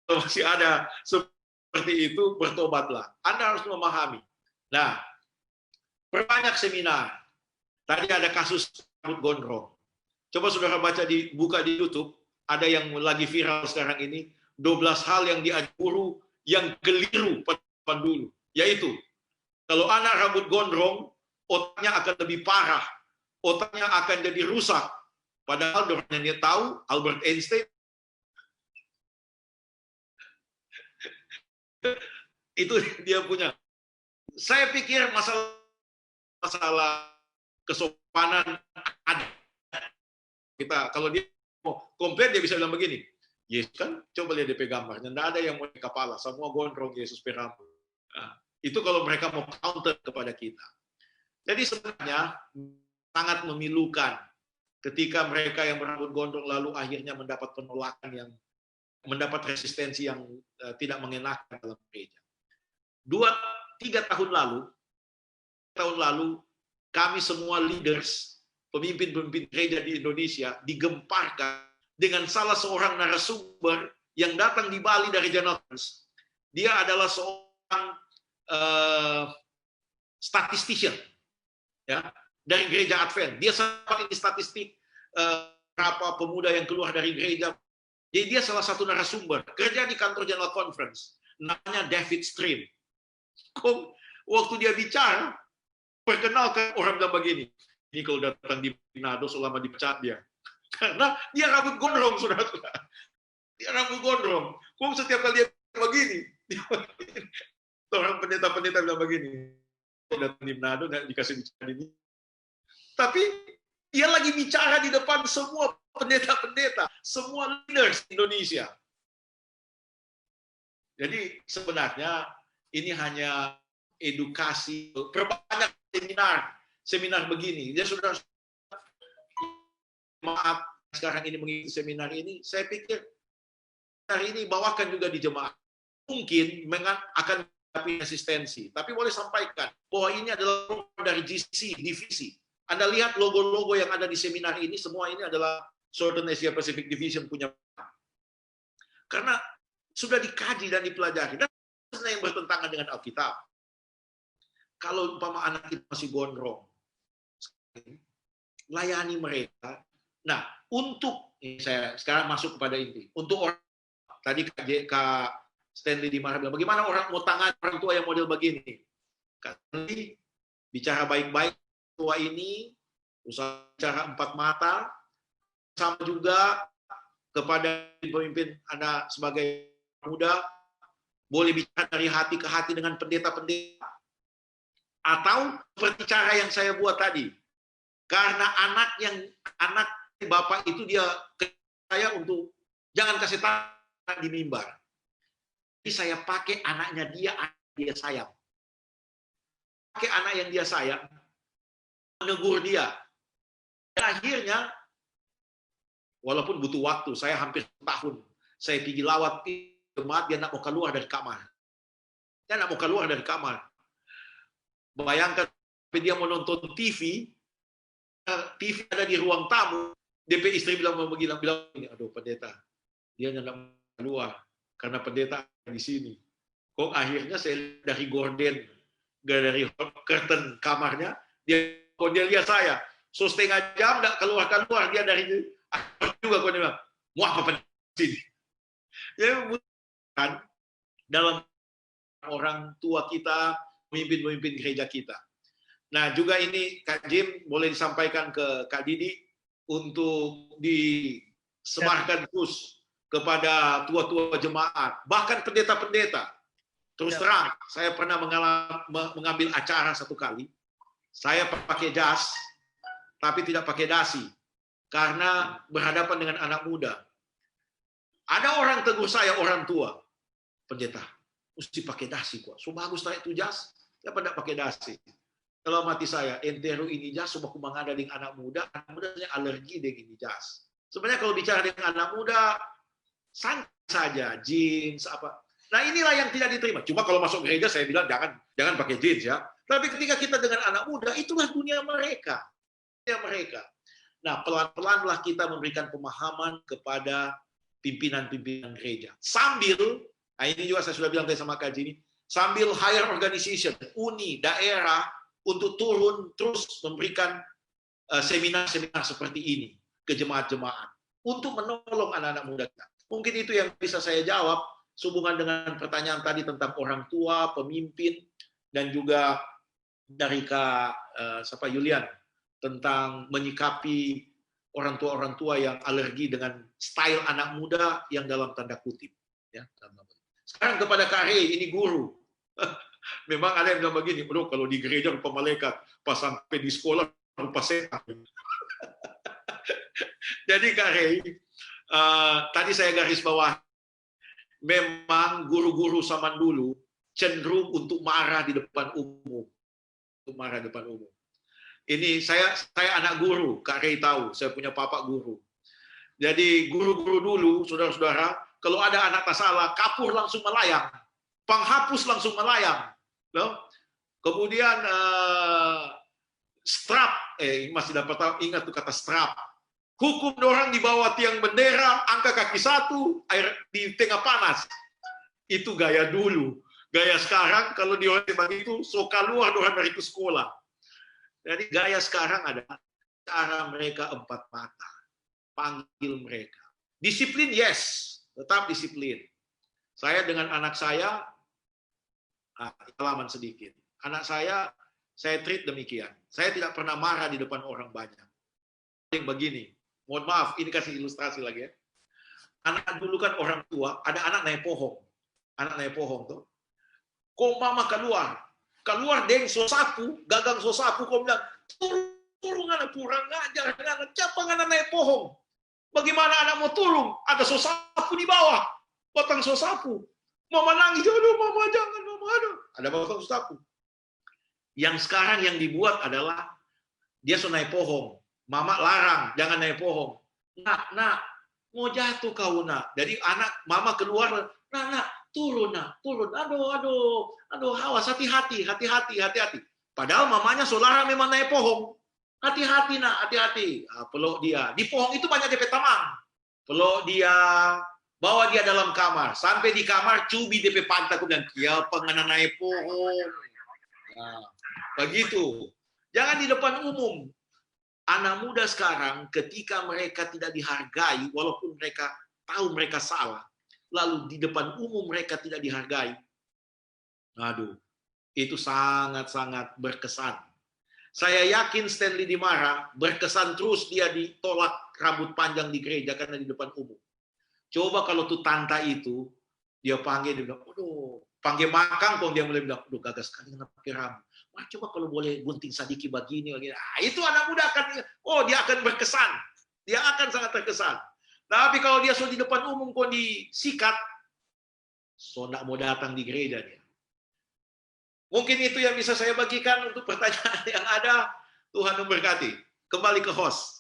Kalau masih ada seperti itu, bertobatlah. Anda harus memahami. Nah, perbanyak seminar. Tadi ada kasus rambut gondrong. Coba saudara buka di YouTube, ada yang lagi viral sekarang ini, 12 hal yang diajar guru yang keliru pada dulu. Yaitu, kalau anak rambut gondrong, otaknya akan lebih parah. Otaknya akan jadi rusak. Padahal dia tahu, Albert Einstein, itu dia punya. Saya pikir masalah kesopanan ada. Kita kalau dia mau komplain dia bisa bilang begini, Yesus kan coba lihat DP gambarnya, tidak ada yang mau di kepala, semua gondrong Yesus berambut. Nah, itu kalau mereka mau counter kepada kita. Jadi sebenarnya sangat memilukan ketika mereka yang berambut gondrong lalu akhirnya mendapat penolakan yang mendapat resistensi yang tidak mengenakan dalam gereja. 2-3 tahun lalu kami semua leaders, pemimpin-pemimpin gereja di Indonesia digemparkan dengan salah seorang narasumber yang datang di Bali dari General Conference. Dia adalah seorang statistician, ya, dari gereja Advent. Dia sempat ini statistik berapa pemuda yang keluar dari gereja. Jadi dia salah satu narasumber kerja di kantor General Conference. Namanya David Stream. Waktu dia bicara, perkenalkan orang bilang begini. Ini kalau datang di Manado selama dipecat dia. Karena dia rambut gondrong, saudara-saudara. Dia rambut gondrong. Setiap kali dia begini. Orang pendeta-pendeta bilang begini. datang di Manado dikasih bicara ini. Tapi dia lagi bicara di depan semua pendeta-pendeta, semua leaders Indonesia. Jadi sebenarnya ini hanya edukasi, perbanyak seminar begini. Dia sudah maaf sekarang ini mengikuti seminar ini, saya pikir hari ini bawakan juga di jemaat. Mungkin akan menghadapi resistensi, tapi boleh sampaikan bahwa ini adalah program dari GC, divisi. Anda lihat logo-logo yang ada di seminar ini, semua ini adalah Southern Asia Pacific Division punya. Karena sudah dikaji dan dipelajari. Dan yang bertentangan dengan Alkitab. Kalau umpama anak kita masih gondrong, layani mereka. Nah, untuk saya sekarang masuk kepada inti. Untuk orang tadi Kak Stanley Dimara bilang, bagaimana orang mau tangan orang tua yang model begini? Kak Stanley bicara baik-baik tua ini, usaha bicara empat mata, sama juga kepada pemimpin Anda sebagai muda, boleh bicara dari hati ke hati dengan pendeta-pendeta, atau seperti cara yang saya buat tadi, karena anak bapak itu dia saya untuk jangan kasih tahu di mimbar. Jadi saya pakai anaknya dia sayang, pakai anak yang dia sayang, menegur dia. Dan akhirnya, walaupun butuh waktu, saya hampir setahun, saya pergi lawat jemaat, dia nak mau keluar dari kamar. Dia nak mau keluar dari kamar. Bayangkan, dia mau nonton TV ada di ruang tamu, DP istri bilang ini, aduh pendeta, dia nak keluar karena pendeta di sini. Kok akhirnya saya dari gorden, dari curtain kamarnya, dia lihat saya, so setengah jam nggak keluar dia dari juga kok dia bilang, mau apa pendeta di sini? Ya, bukan dalam orang tua kita, pemimpin gereja kita. Nah, juga ini Kak Jim boleh disampaikan ke Kak Didi untuk disebarkan terus kepada tua-tua jemaat, bahkan pendeta-pendeta. Terus terang, saya pernah mengambil acara satu kali, saya pakai jas, tapi tidak pakai dasi, karena berhadapan dengan anak muda. Ada orang tegur saya, orang tua, pendeta, mesti pakai dasi kok. So bagus saya itu jas, saya pada pakai dasi. Kalau mati saya, entero ini jas, coba aku mengada dengan anak muda alergi dengan ini jas. Sebenarnya kalau bicara dengan anak muda, santai saja, jeans, apa. Nah inilah yang tidak diterima. Cuma kalau masuk gereja, saya bilang jangan pakai jeans ya. Tapi ketika kita dengan anak muda, itulah dunia mereka. Nah pelan-pelanlah kita memberikan pemahaman kepada pimpinan-pimpinan gereja. Sambil, nah ini juga saya sudah bilang tadi sama Kak Jini, sambil higher organization, uni, daerah, untuk turun terus memberikan seminar-seminar seperti ini ke jemaat-jemaat untuk menolong anak-anak muda kita. Mungkin itu yang bisa saya jawab sehubungan dengan pertanyaan tadi tentang orang tua, pemimpin, dan juga dari Kak Yulian tentang menyikapi orang tua yang alergi dengan style anak muda yang dalam tanda kutip. Ya, sekarang kepada Kak Rey, ini guru. Memang ada yang bilang begini, bro, kalau di gereja rupa malaikat, pas sampai di sekolah rupa setan. Jadi Kak Rey, tadi saya garis bawah, memang guru-guru zaman dulu cenderung untuk marah di depan umum. Ini saya anak guru, Kak Rey tahu, saya punya papa guru. Jadi guru-guru dulu, saudara-saudara, kalau ada anak tak salah, kapur langsung melayang, penghapus langsung melayang. Kemudian strap, masih dapat ingat tuh kata strap. Hukum orang di bawah tiang bendera, angka kaki satu, air di tengah panas. Itu gaya dulu. Gaya sekarang kalau di orang begitu, so keluar orang dari itu sekolah. Jadi gaya sekarang adalah cara mereka empat mata. Panggil mereka. Disiplin, yes. Tetap disiplin. Saya dengan anak saya, pengalaman sedikit. Anak saya treat demikian. Saya tidak pernah marah di depan orang banyak. Yang begini, mohon maaf, ini kasih ilustrasi lagi ya. Anak dulu kan orang tua, ada anak naik pohon. Anak naik pohon tuh. Kok mama keluar? Keluar deng so sapu, gagang so sapu, kau bilang, turun anak kurang ajar, anak siapa anak naik pohon? Bagaimana anak mau turun? Ada so sapu di bawah, batang so sapu. Mama nangis, aduh mama jangan, mama aduh. Ada batang so sapu. Yang sekarang yang dibuat adalah dia so naik pohon, mama larang jangan naik pohon. Nak, mau jatuh kau nak. Jadi anak mama keluar, nak, turun nak, turun. Aduh, awas, hati-hati. Padahal mamanya saudara memang naik pohon. Hati-hati nak, hati-hati. Peluk dia. Di pohon itu banyak DP teman. Peluk dia, bawa dia dalam kamar. Sampai di kamar, cubi DP pantat. Aku bilang, ya pengen naik pohon. Nah, begitu. Jangan di depan umum. Anak muda sekarang, ketika mereka tidak dihargai, walaupun mereka tahu mereka salah, lalu di depan umum mereka tidak dihargai. Aduh, itu sangat-sangat berkesan. Saya yakin Stanley Dimara berkesan terus dia ditolak rambut panjang di gereja karena di depan umum. Coba kalau tuh tanta itu, dia panggil, dia bilang, aduh, panggil makan, dia mulai bilang, aduh gagal sekali dengan pakai rambut. Wah, coba kalau boleh gunting sadiki begini. Itu anak muda akan, dia akan berkesan. Dia akan sangat terkesan. Tapi kalau dia di depan umum kok disikat, nggak mau datang di gereja dia. Mungkin itu yang bisa saya bagikan untuk pertanyaan yang ada. Tuhan memberkati. Kembali ke host.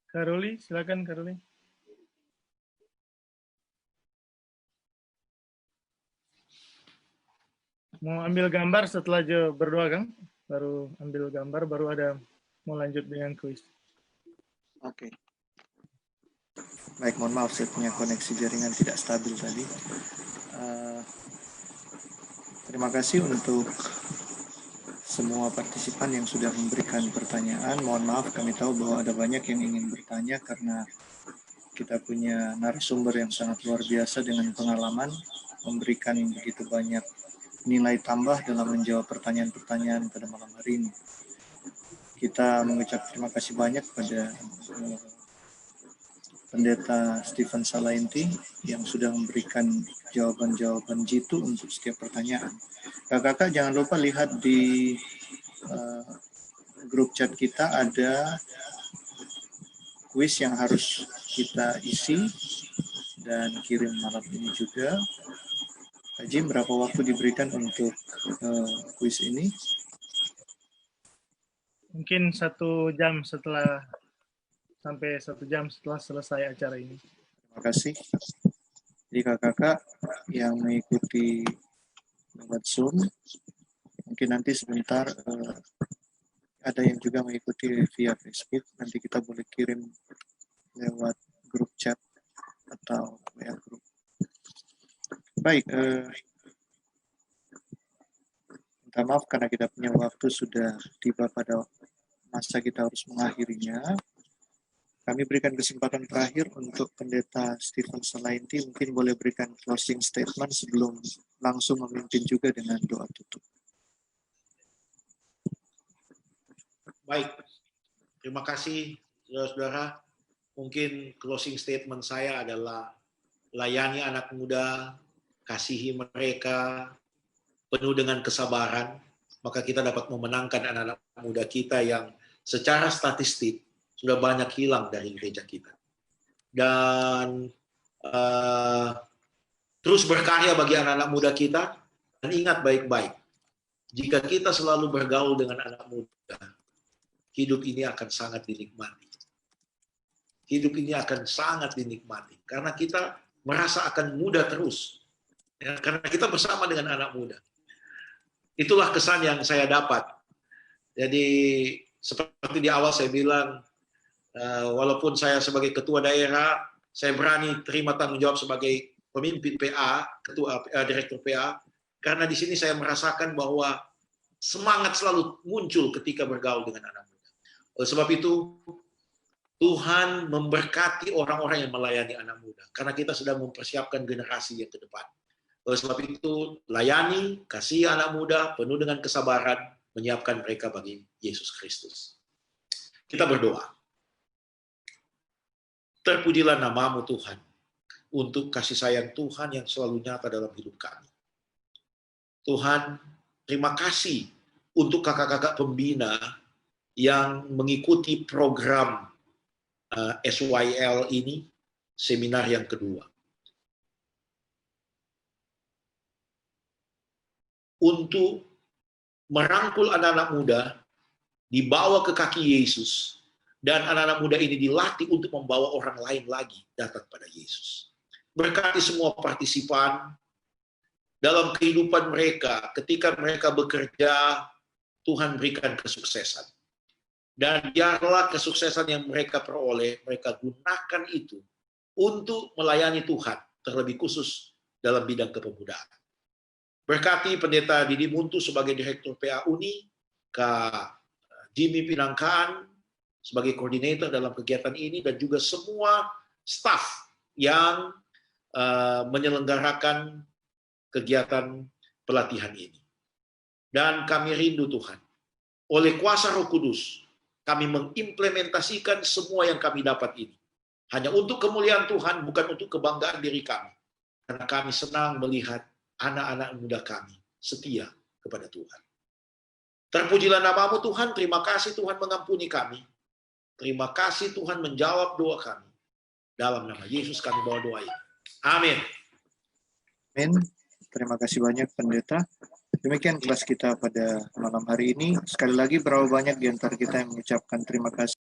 Karoli, silakan Karoli. Mau ambil gambar setelah berdoa, Kang? Baru ambil gambar, baru ada mau lanjut dengan kuis. Oke. Baik, mohon maaf saya punya koneksi jaringan tidak stabil tadi. Terima kasih untuk semua partisipan yang sudah memberikan pertanyaan. Mohon maaf, kami tahu bahwa ada banyak yang ingin bertanya karena kita punya narasumber yang sangat luar biasa dengan pengalaman, memberikan begitu banyak nilai tambah dalam menjawab pertanyaan-pertanyaan pada malam hari ini. Kita mengucap terima kasih banyak kepada Pendeta Stephen Salainti yang sudah memberikan jawaban-jawaban jitu untuk setiap pertanyaan. Kakak-kakak jangan lupa lihat di grup chat kita ada kuis yang harus kita isi dan kirim malam ini juga. Kak Jim, berapa waktu diberikan untuk kuis ini? Mungkin 1 jam setelah, sampai 1 jam setelah selesai acara ini. Terima kasih. Jadi kakak-kakak yang mengikuti lewat Zoom, mungkin nanti sebentar ada yang juga mengikuti via Facebook, nanti kita boleh kirim lewat grup chat atau WA grup. Baik, minta maaf karena kita punya waktu sudah tiba pada masa kita harus mengakhirinya. Kami berikan kesempatan terakhir untuk Pendeta Stephen Salainti, mungkin boleh berikan closing statement sebelum langsung memimpin juga dengan doa tutup. Baik, terima kasih saudara-saudara. Mungkin closing statement saya adalah layani anak muda, kasihi mereka, penuh dengan kesabaran, maka kita dapat memenangkan anak-anak muda kita yang secara statistik sudah banyak hilang dari gereja kita. Dan terus berkarya bagi anak-anak muda kita, dan ingat baik-baik, jika kita selalu bergaul dengan anak muda, hidup ini akan sangat dinikmati. Hidup ini akan sangat dinikmati, karena kita merasa akan muda terus. Ya, karena kita bersama dengan anak muda. Itulah kesan yang saya dapat. Jadi seperti di awal saya bilang, walaupun saya sebagai ketua daerah, saya berani terima tanggung jawab sebagai pemimpin PA, ketua direktur PA, Karena di sini saya merasakan bahwa semangat selalu muncul ketika bergaul dengan anak muda. Oleh sebab itu, Tuhan memberkati orang-orang yang melayani anak muda. Karena kita sedang mempersiapkan generasi yang ke depan. Oleh sebab itu, layani, kasih anak muda, penuh dengan kesabaran, menyiapkan mereka bagi Yesus Kristus. Kita berdoa. Terpujilah nama-Mu Tuhan, untuk kasih sayang Tuhan yang selalu nyata dalam hidup kami. Tuhan, terima kasih untuk kakak-kakak pembina yang mengikuti program SYL ini, seminar yang kedua. Untuk merangkul anak-anak muda, dibawa ke kaki Yesus, dan anak-anak muda ini dilatih untuk membawa orang lain lagi datang pada Yesus. Berkati semua partisipan dalam kehidupan mereka, ketika mereka bekerja, Tuhan berikan kesuksesan. Dan biarlah kesuksesan yang mereka peroleh, mereka gunakan itu untuk melayani Tuhan, terlebih khusus dalam bidang kepemudaan. Berkati Pendeta Didi Muntu sebagai Direktur PA Uni, Kak Jimmy Pinangkaan sebagai koordinator dalam kegiatan ini, dan juga semua staf yang menyelenggarakan kegiatan pelatihan ini. Dan kami rindu Tuhan, oleh kuasa Roh Kudus, kami mengimplementasikan semua yang kami dapat ini. Hanya untuk kemuliaan Tuhan, bukan untuk kebanggaan diri kami. Karena kami senang melihat anak-anak muda kami setia kepada Tuhan. Terpujilah nama-Mu Tuhan, terima kasih Tuhan mengampuni kami. Terima kasih Tuhan menjawab doa kami. Dalam nama Yesus kami bawa doa ini. Amin. Amin. Terima kasih banyak Pendeta. Demikian kelas kita pada malam hari ini. Sekali lagi berapa banyak di antara kita yang mengucapkan terima kasih